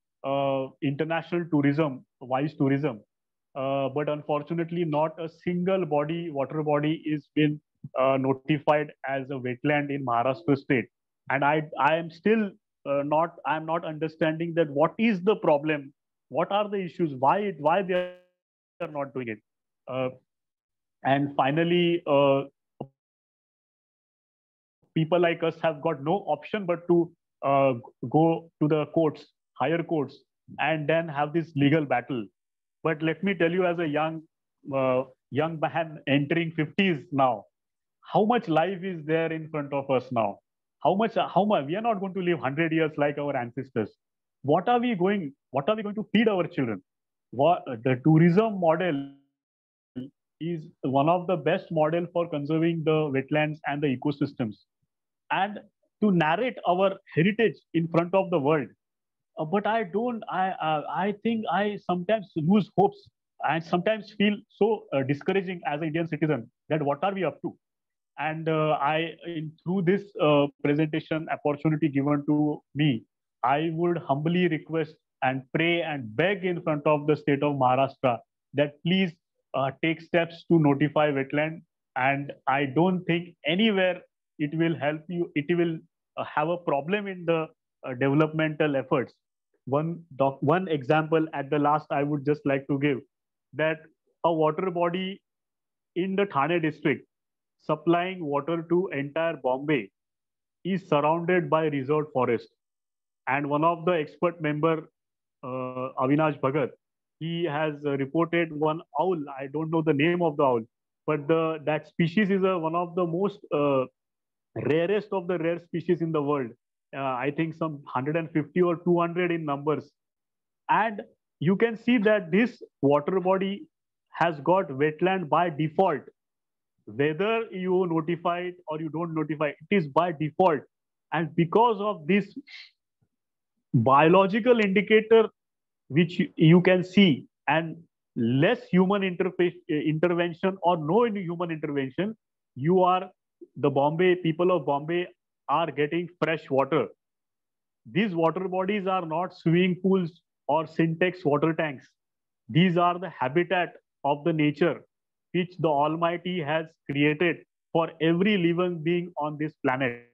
international tourism, wise tourism. But unfortunately, not a single water body is been notified as a wetland in Maharashtra state. And I am still I'm not understanding that what is the problem, what are the issues, why they are not doing it. And finally, people like us have got no option but to go to the courts, higher courts, and then have this legal battle. But let me tell you, as a young man entering 50s now, how much life is there in front of us now? How much we are not going to live 100 years like our ancestors. What are we going to feed our children? The tourism model is one of the best model for conserving the wetlands and the ecosystems, and to narrate our heritage in front of the world. But I think I sometimes lose hopes and sometimes feel so discouraging as an Indian citizen that what are we up to? And through this presentation opportunity given to me, I would humbly request and pray and beg in front of the state of Maharashtra that please take steps to notify wetland. And I don't think anywhere it will help you. It will have a problem in the developmental efforts. One example at the last I would just like to give, that a water body in the Thane district supplying water to entire Bombay is surrounded by reserved forest. And one of the expert member, Avinash Bhagat, he has reported one owl. I don't know the name of the owl, but that species is one of the most rarest of the rare species in the world. I think some 150 or 200 in numbers. And you can see that this water body has got wetland by default. Whether you notify it or you don't notify, it is by default. And because of this biological indicator, which you can see, and less human intervention or no human intervention, the Bombay people of Bombay are getting fresh water. These water bodies are not swimming pools or syntax water tanks. These are the habitat of the nature which the Almighty has created for every living being on this planet.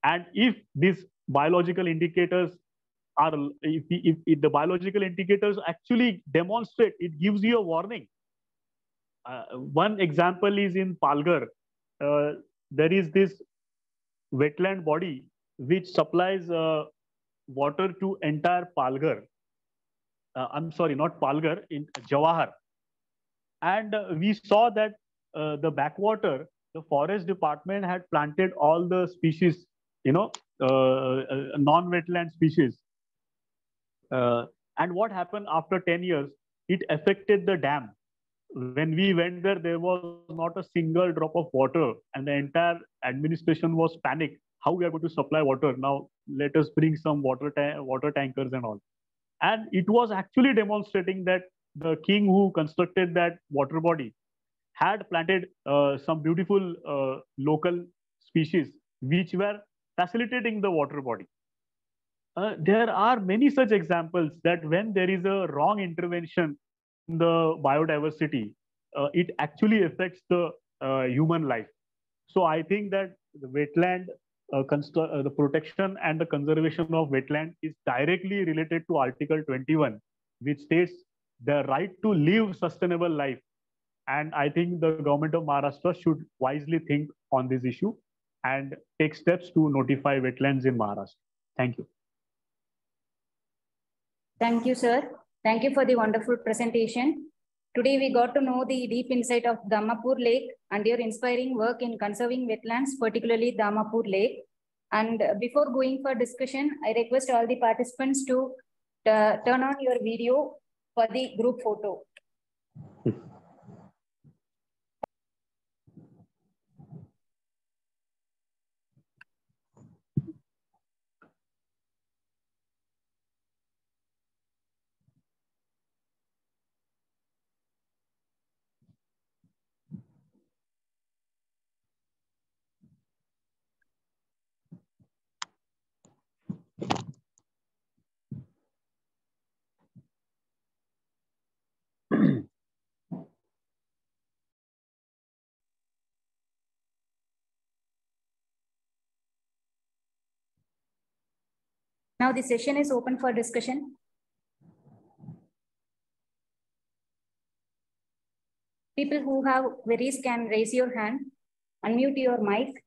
And if these biological indicators are, if the biological indicators actually demonstrate, it gives you a warning. One example is in Palghar. There is this wetland body which supplies water to entire Palghar. I'm sorry, not Palghar, in Jawahar. And we saw that the backwater, the forest department had planted all the species, non-wetland species. And what happened after 10 years? It affected the dam. When we went there was not a single drop of water, and the entire administration was panicked. How we are going to supply water now? Let us bring some water tankers and all. And it was actually demonstrating that the king who constructed that water body had planted some beautiful local species which were facilitating the water body. There are many such examples that when there is a wrong intervention in the biodiversity, it actually affects the human life. So I think that the wetland, the protection and the conservation of wetland is directly related to Article 21, which states the right to live sustainable life. And I think the government of Maharashtra should wisely think on this issue and take steps to notify wetlands in Maharashtra. Thank you. Thank you, sir. Thank you for the wonderful presentation. Today, we got to know the deep insight of Dhamapur Lake and your inspiring work in conserving wetlands, particularly Dhamapur Lake. And before going for discussion, I request all the participants to turn on your video for the group photo. Now the session is open for discussion. People who have queries can raise your hand, unmute your mic,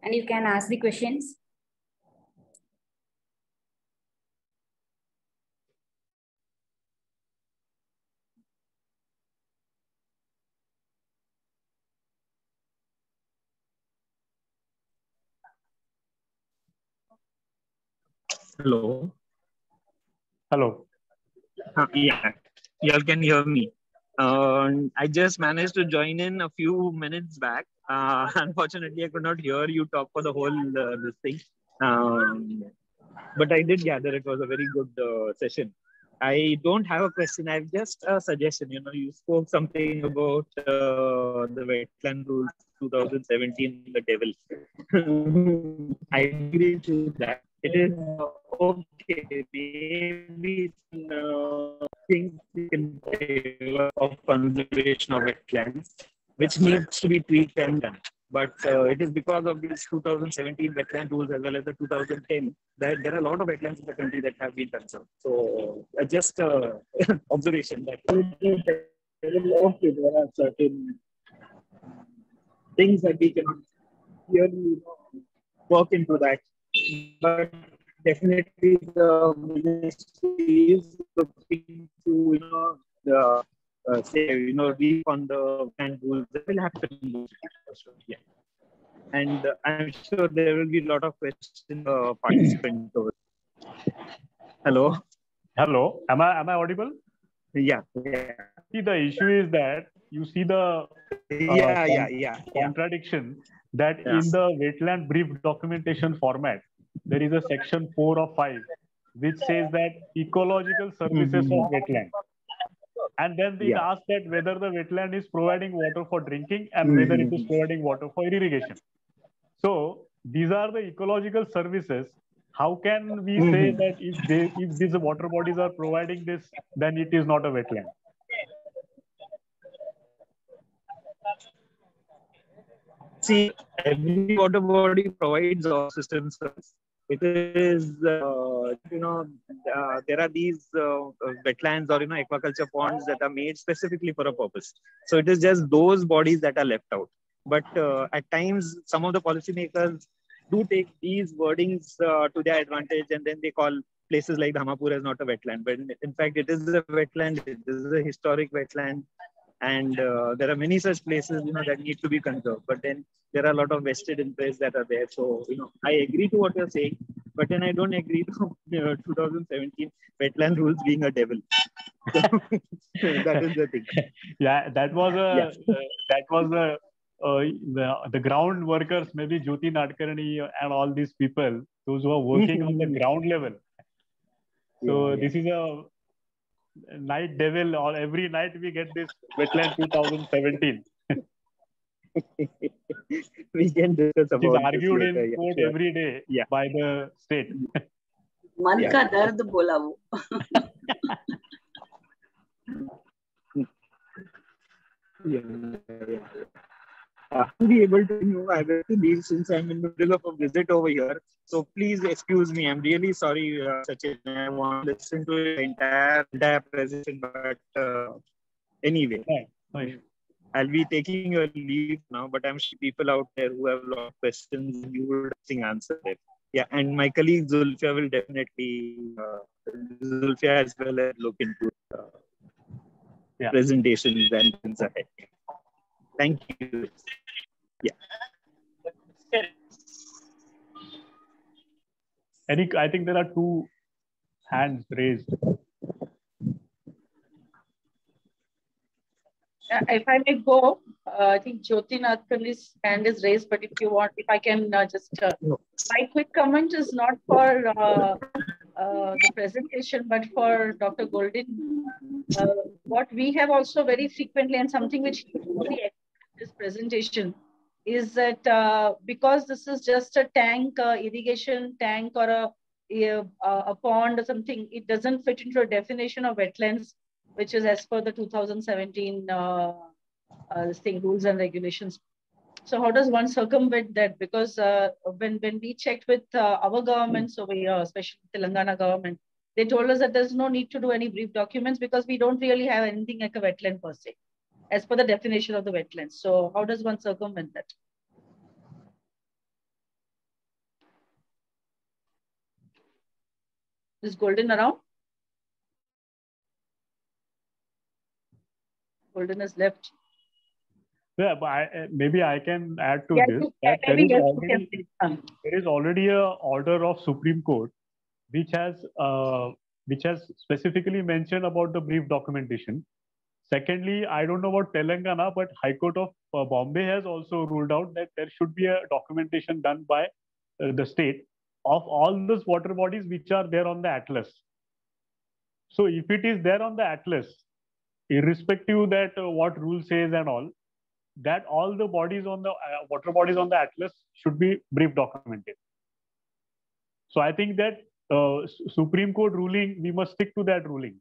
and you can ask the questions. Hello. Hello. Yeah, y'all can hear me. I just managed to join in a few minutes back. Unfortunately, I could not hear you talk for the whole this thing. But I did gather it was a very good session. I don't have a question. I have just a suggestion. You spoke something about the wetland rules 2017, the devil. I agree to that. It is okay. Maybe things in favor of conservation of wetlands, which needs to be tweaked and done. But it is because of these 2017 wetland rules as well as the 2010 that there are a lot of wetlands in the country that have been conserved. So just observation that okay, there are certain things that we cannot really work into that. But definitely the ministry is looking to say refund the wetland rules that will happen. Yeah. And I'm sure there will be a lot of questions participants. Hello. Hello, am I audible? Yeah. See, the issue is that you see the contradiction that in the wetland brief documentation format, there is a section 4 of 5, which says that ecological services of wetland. And then it asks that whether the wetland is providing water for drinking and whether it is providing water for irrigation. So these are the ecological services. How can we say that if these water bodies are providing this, then it is not a wetland? See, every water body provides all system service. It is, there are these wetlands or, aquaculture ponds that are made specifically for a purpose. So it is just those bodies that are left out. But at times, some of the policymakers do take these wordings to their advantage, and then they call places like Dhamapur as not a wetland. But in fact, it is a wetland. It is a historic wetland. And there are many such places, that need to be conserved. But then there are a lot of vested interests that are there. So, I agree to what you're saying, but then I don't agree to 2017 wetland rules being a devil. So, that is the thing. Yeah, that was the ground workers, maybe Jyoti Nadkarni and all these people, those who are working on the ground level. So this is a night devil, or every night we get this wetland 2017. We can discuss about it is this argued later. in court every day by the state. मन का दर्द बोला वो. I'll be able to I have to leave since I'm in the middle of a visit over here. So please excuse me. I'm really sorry, Sachin. I want to listen to the entire presentation, but anyway, I'll be taking your leave now. But I'm sure people out there who have a lot of questions, you would answer it. Yeah, and my colleague Zulfia will definitely Zulfia as well as look into presentations and things ahead. Thank you. Yeah. I think there are 2 hands raised. If I may go, I think Jyoti Nadkarni's hand is raised, but if you want, if I can just, my quick comment is not for the presentation, but for Dr. Golden. What we have also very frequently, and something which this presentation, is that because this is just a tank, irrigation tank, or a pond or something, it doesn't fit into a definition of wetlands, which is as per the 2017 rules and regulations. So how does one circumvent that? Because when we checked with our governments over here, especially Telangana government, they told us that there's no need to do any brief documents because we don't really have anything like a wetland per se, as per the definition of the wetlands. So how does one circumvent that? Is Golden around? Golden has left. Yeah, but maybe I can add to this. That there is already a order of Supreme Court which has specifically mentioned about the brief documentation. Secondly, I don't know about Telangana, but High Court of Bombay has also ruled out that there should be a documentation done by the state of all those water bodies which are there on the atlas. So if it is there on the atlas, irrespective that what rule says and all, that all the bodies on the water bodies on the atlas should be brief documented. So I think that Supreme Court ruling, we must stick to that ruling.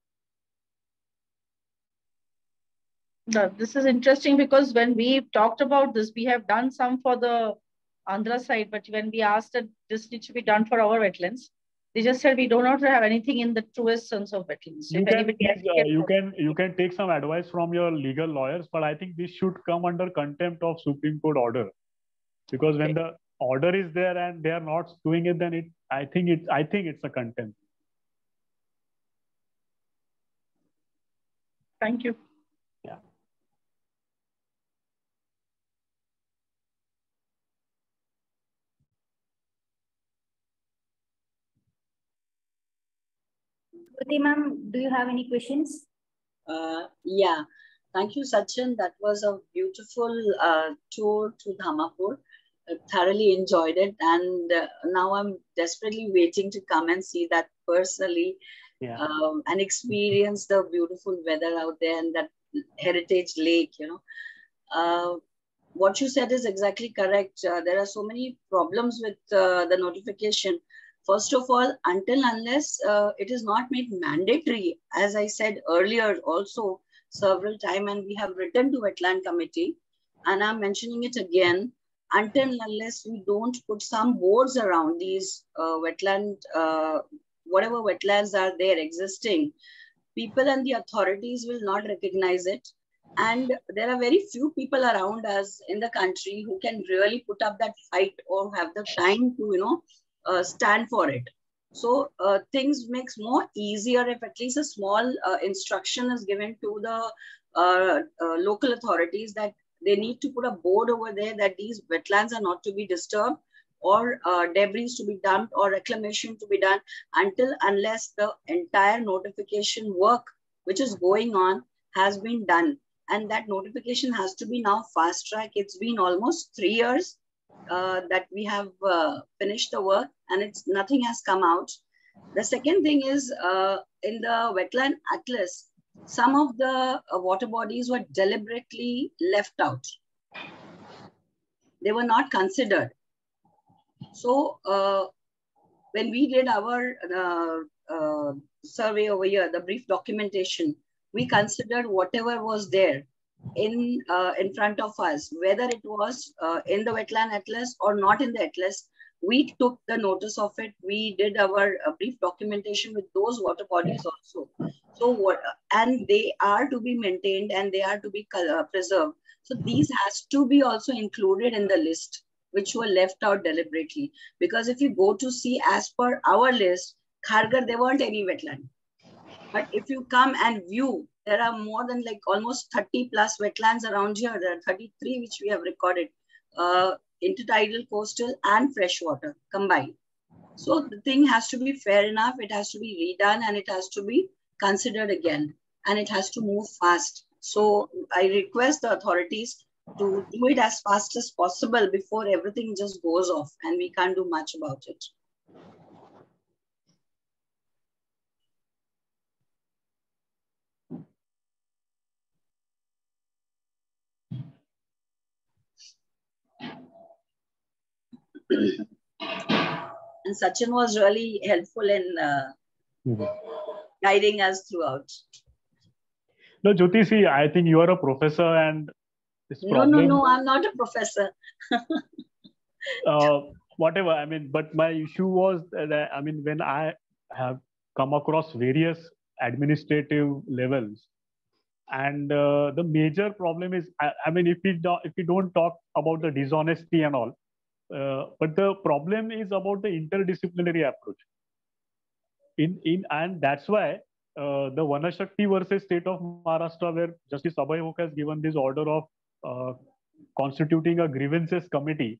This is interesting because when we talked about this, we have done some for the Andhra side, but when we asked that this needs to be done for our wetlands, they just said we do not have anything in the truest sense of wetlands. You can take some advice from your legal lawyers, but I think this should come under contempt of Supreme Court order, because when the order is there and they are not doing it, then I think it's a contempt. Thank you. Yeah. Jyoti ma'am, do you have any questions? Yeah, thank you, Sachin. That was a beautiful tour to Dhamapur. Thoroughly enjoyed it, and now I'm desperately waiting to come and see that personally, and experience the beautiful weather out there and that heritage lake. What you said is exactly correct. There are so many problems with the notification. First of all, until unless it is not made mandatory, as I said earlier also several times, and we have written to Wetland Committee, and I'm mentioning it again, until unless we don't put some boards around these whatever wetlands are there existing, people and the authorities will not recognize it. And there are very few people around us in the country who can really put up that fight or have the time to, stand for it. So things makes more easier if at least a small instruction is given to the local authorities that they need to put a board over there that these wetlands are not to be disturbed, or debris to be dumped, or reclamation to be done, until unless the entire notification work which is going on has been done. And that notification has to be now fast track. It's been almost 3 years that we have finished the work, and nothing has come out. The second thing is in the wetland atlas, some of the water bodies were deliberately left out. They were not considered. So when we did our survey over here, the brief documentation, we considered whatever was there in front of us, whether it was in the wetland atlas or not in the atlas. We took the notice of it. We did our brief documentation with those water bodies also. So and they are to be maintained and they are to be preserved. So these has to be also included in the list, which were left out deliberately. Because if you go to see, as per our list, Khargar, there weren't any wetland. But if you come and view, there are more than like almost 30 plus wetlands around here. There are 33 which we have recorded, intertidal, coastal, and freshwater combined. So the thing has to be fair enough. It has to be redone and it has to be considered again, and it has to move fast. So I request the authorities to do it as fast as possible before everything just goes off and we can't do much about it. And Sachin was really helpful in guiding us throughout. No, Jyoti, see, I think you are a professor, and this problem... No, I'm not a professor. Whatever, I mean, but my issue was that, I mean, when I have come across various administrative levels, and the major problem is, I mean, if we don't talk about the dishonesty and all, but the problem is about the interdisciplinary approach. And that's why the Vanashakti versus State of Maharashtra, where Justice Abhay Hok has given this order of constituting a grievances committee,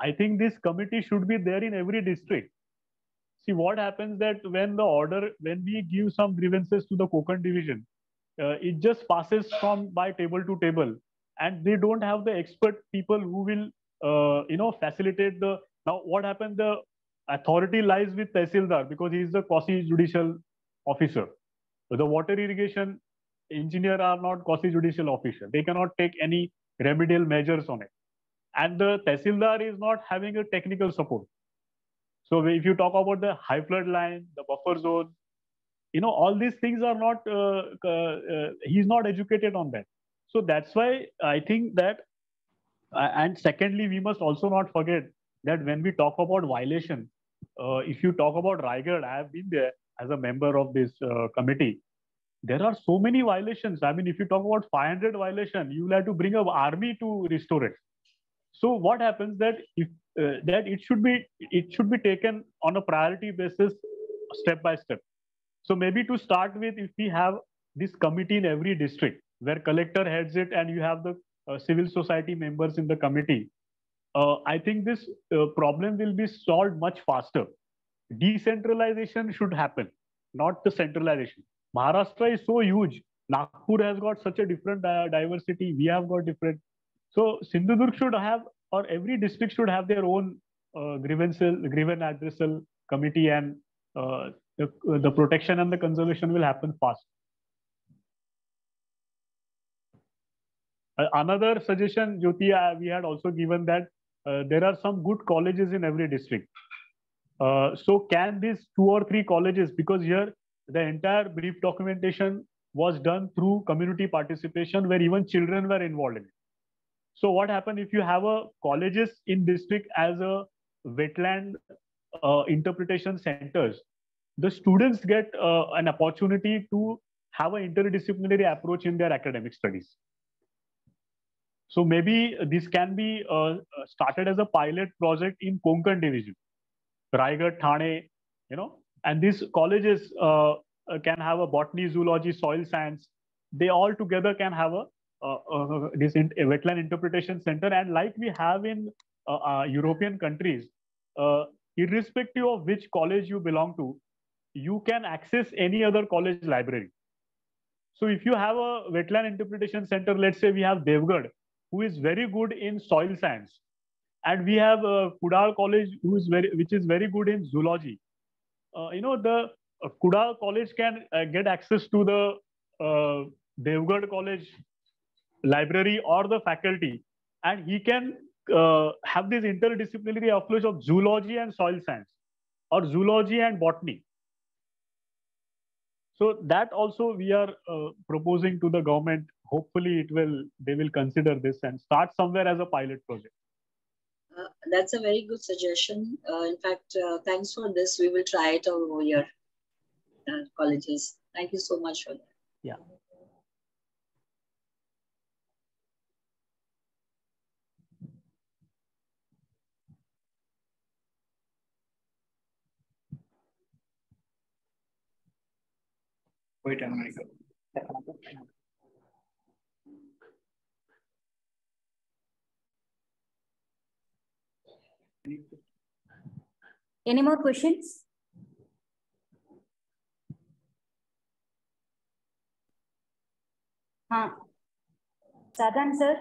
I think this committee should be there in every district. See what happens that when we give some grievances to the Konkan division, it just passes from by table to table, and they don't have the expert people who will facilitate the... Now what happened, the authority lies with Tehsildar because he is the quasi-judicial officer. The water irrigation engineer are not quasi-judicial officer. They cannot take any remedial measures on it. And the Tehsildar is not having a technical support. So if you talk about the high flood line, the buffer zone, all these things are not, he's not educated on that. So that's why I think that, and secondly, we must also not forget that when we talk about violation, if you talk about Raigad, I have been there as a member of this committee. There are so many violations. I mean, if you talk about 500 violation, you will have to bring an army to restore it. So what happens that if that it should be taken on a priority basis, step by step. So maybe to start with, if we have this committee in every district where collector heads it and you have the civil society members in the committee, I think this problem will be solved much faster. Decentralization should happen. not the centralization. Maharashtra is so huge. Nagpur has got such a different diversity. We have got different. So Sindhudurg should have, or every district should have their own grievance addressal committee, and the protection and the conservation will happen fast. Another suggestion, Jyoti, we had also given that there are some good colleges in every district. So can these 2 or 3 colleges, because here the entire brief documentation was done through community participation where even children were involved in it. So what happens if you have a colleges in district as a wetland interpretation centers, the students get an opportunity to have an interdisciplinary approach in their academic studies. So maybe this can be started as a pilot project in Konkan division, Raigad, Thane, and these colleges can have a botany, zoology, soil science. They all together can have a wetland interpretation center. And like we have in European countries, irrespective of which college you belong to, you can access any other college library. So if you have a wetland interpretation center, let's say we have Devgarh, who is very good in soil science, and we have Kudal College, which is very good in zoology. The Kudal College can get access to the Devgarh College library or the faculty, and he can have this interdisciplinary approach of zoology and soil science, or zoology and botany. So that also we are proposing to the government. Hopefully they will consider this and start somewhere as a pilot project. That's a very good suggestion. In fact, thanks for this. We will try it over your colleges. Thank you so much for that. Yeah. Wait a minute. Any more questions? Satan, sir.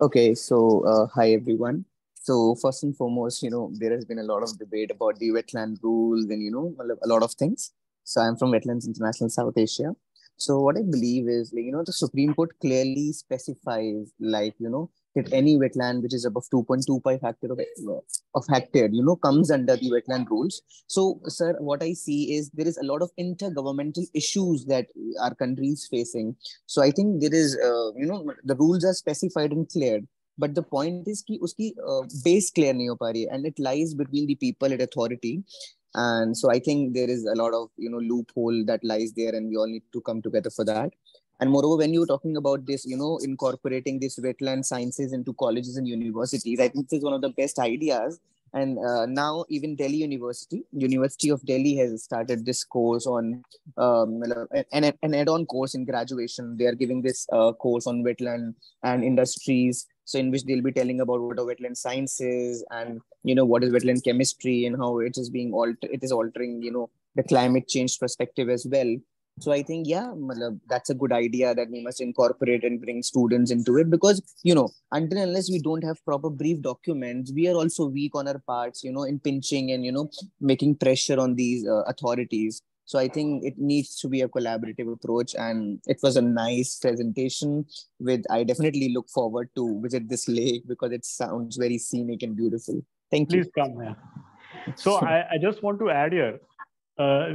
Okay, so hi everyone. So first and foremost, there has been a lot of debate about the wetland rules and a lot of things. So I'm from Wetlands International South Asia. So what I believe is, the Supreme Court clearly specifies, that any wetland which is above 2.25 hectare, comes under the wetland rules. So, sir, what I see is there is a lot of intergovernmental issues that our country is facing. So I think there is, the rules are specified and cleared. But the point is कि उसकी base clear नहीं हो पा रही है, and it lies between the people and authority. And so I think there is a lot of loophole that lies there, and we all need to come together for that. And moreover, when you're talking about this, incorporating this wetland sciences into colleges and universities, I think this is one of the best ideas. And now even University of Delhi has started this course on an add-on course in graduation. They are giving this course on wetland and industries. So in which they'll be telling about what are wetland sciences and, what is wetland chemistry and how it is altering, the climate change perspective as well. So I think, that's a good idea that we must incorporate and bring students into it, because, until unless we don't have proper brief documents, we are also weak on our parts, in pinching and, making pressure on these authorities. So I think it needs to be a collaborative approach, and it was a nice presentation. I definitely look forward to visit this lake because it sounds very scenic and beautiful. Thank you. Please come here. So I just want to add here,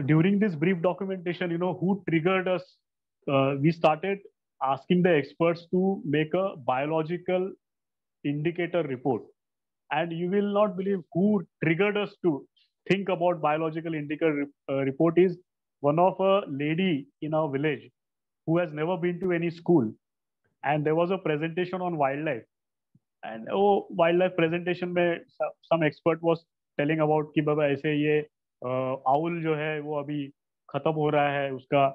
during this brief documentation, who triggered us? We started asking the experts to make a biological indicator report. And you will not believe who triggered us to think about biological indicator report is one of a lady in our village who has never been to any school. And there was a presentation on wildlife. And wildlife presentation mein some expert was telling about कि बाबा ऐसे ये owl जो है वो अभी खत्म हो रहा है उसका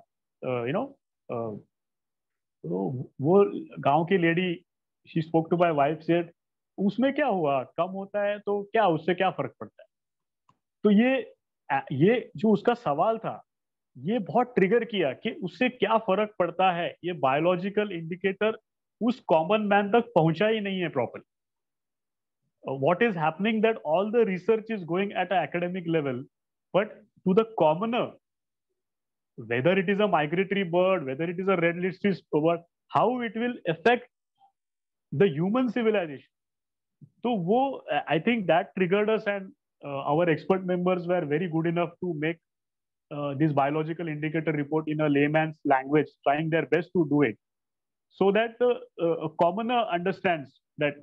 वो गांव की lady she spoke to my wife said उसमें क्या हुआ, कम होता है तो क्या, उससे क्या फर्क पड़ता है. तो ये ये जो उसका सवाल था, ये बहुत ट्रिगर किया कि उससे क्या फर्क पड़ता है। ये बायोलॉजिकल इंडिकेटर उस कॉमन मैन तक पहुंचा ही नहीं है properly. What is happening that all the research is going at an academic level, but to the commoner, whether it is a migratory bird, whether it is a red listed bird, how it will affect the human civilization. So I think that triggered us, and our expert members were very good enough to make this biological indicator report in a layman's language, trying their best to do it, so that a commoner understands that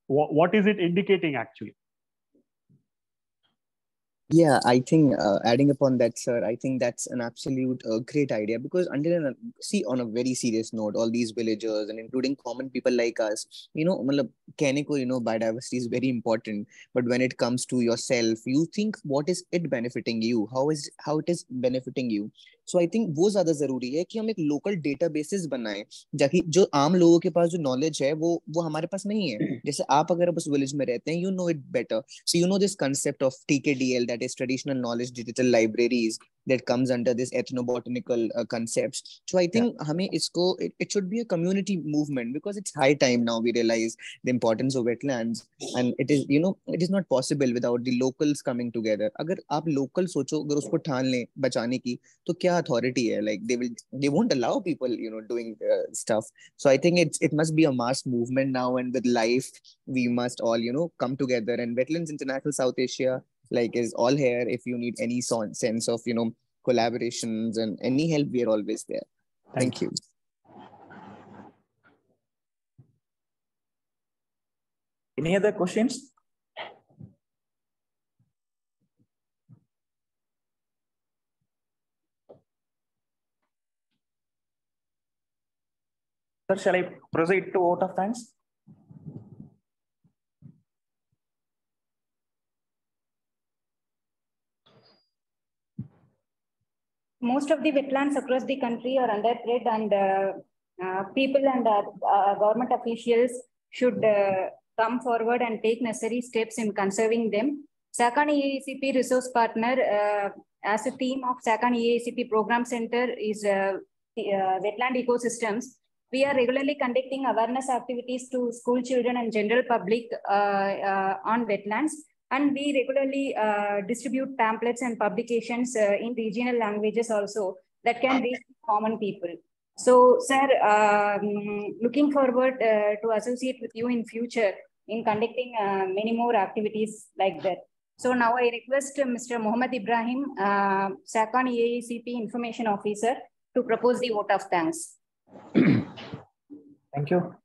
what is it indicating actually. Yeah, I think adding upon that, sir, I think that's an absolute great idea, because see, on a very serious note, all these villagers and including common people like us, matlab, कहने को, biodiversity is very important, but when it comes to yourself, you think what is it benefiting you, how it is benefiting you. So I think वो ज्यादा जरूरी है कि हम एक local databases बनाएं, जाकि जो आम लोगों के पास जो knowledge है वो हमारे पास नहीं है. जैसे आप अगर उस village में रहते हैं, you know it better, so you know this concept of TKDL, that is traditional knowledge digital libraries, that comes under this ethnobotanical concepts. So I think it should be a community movement, because it's high time now we realize the importance of wetlands, and it is not possible without the locals coming together. अगर आप local सोचो, अगर उसको ठान लें बचाने की, तो क्या authority है? Like they won't allow people doing stuff. So I think it must be a mass movement now, and with life we must all come together. And Wetlands International South Asia is all here. If you need any sense of collaborations and any help, we are always there. Thank you. Any other questions? Sir, shall I proceed to vote of thanks? Most of the wetlands across the country are underfed, and people and government officials should come forward and take necessary steps in conserving them. SACAN EACP resource partner, as a team of SACAN EACP program center is wetland ecosystems. We are regularly conducting awareness activities to school children and general public on wetlands. And we regularly distribute pamphlets and publications in regional languages also that can reach common people. So, sir, looking forward to associate with you in future in conducting many more activities like that. So now I request Mr. Mohammed Ibrahim, SACAN EACP Information Officer, to propose the vote of thanks. Thank you.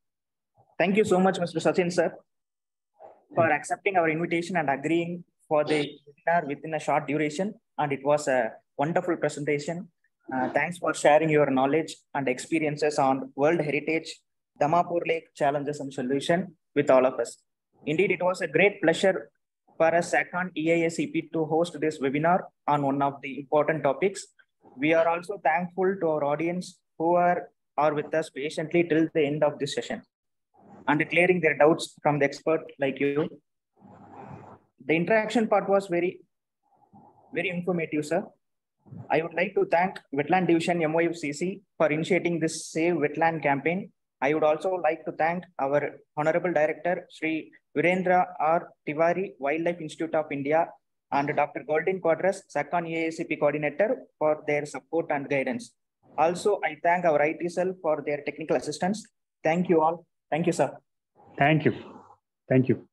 Thank you so much, Mr. Sachin, sir, for accepting our invitation and agreeing for the webinar within a short duration. And it was a wonderful presentation. Thanks for sharing your knowledge and experiences on World Heritage, Dhamapur Lake Challenges and Solution with all of us. Indeed, it was a great pleasure for us SACAN EACP to host this webinar on one of the important topics. We are also thankful to our audience who are with us patiently till the end of this session and clearing their doubts from the expert like you. The interaction part was very, very informative, sir. I would like to thank Wetland Division MoEFCC for initiating this Save Wetland campaign. I would also like to thank our Honorable Director, Sri Virendra R. Tiwari, Wildlife Institute of India, and Dr. Golden Quadras, SACAN EACP Coordinator, for their support and guidance. Also, I thank our IT cell for their technical assistance. Thank you all. Thank you, sir. Thank you. Thank you.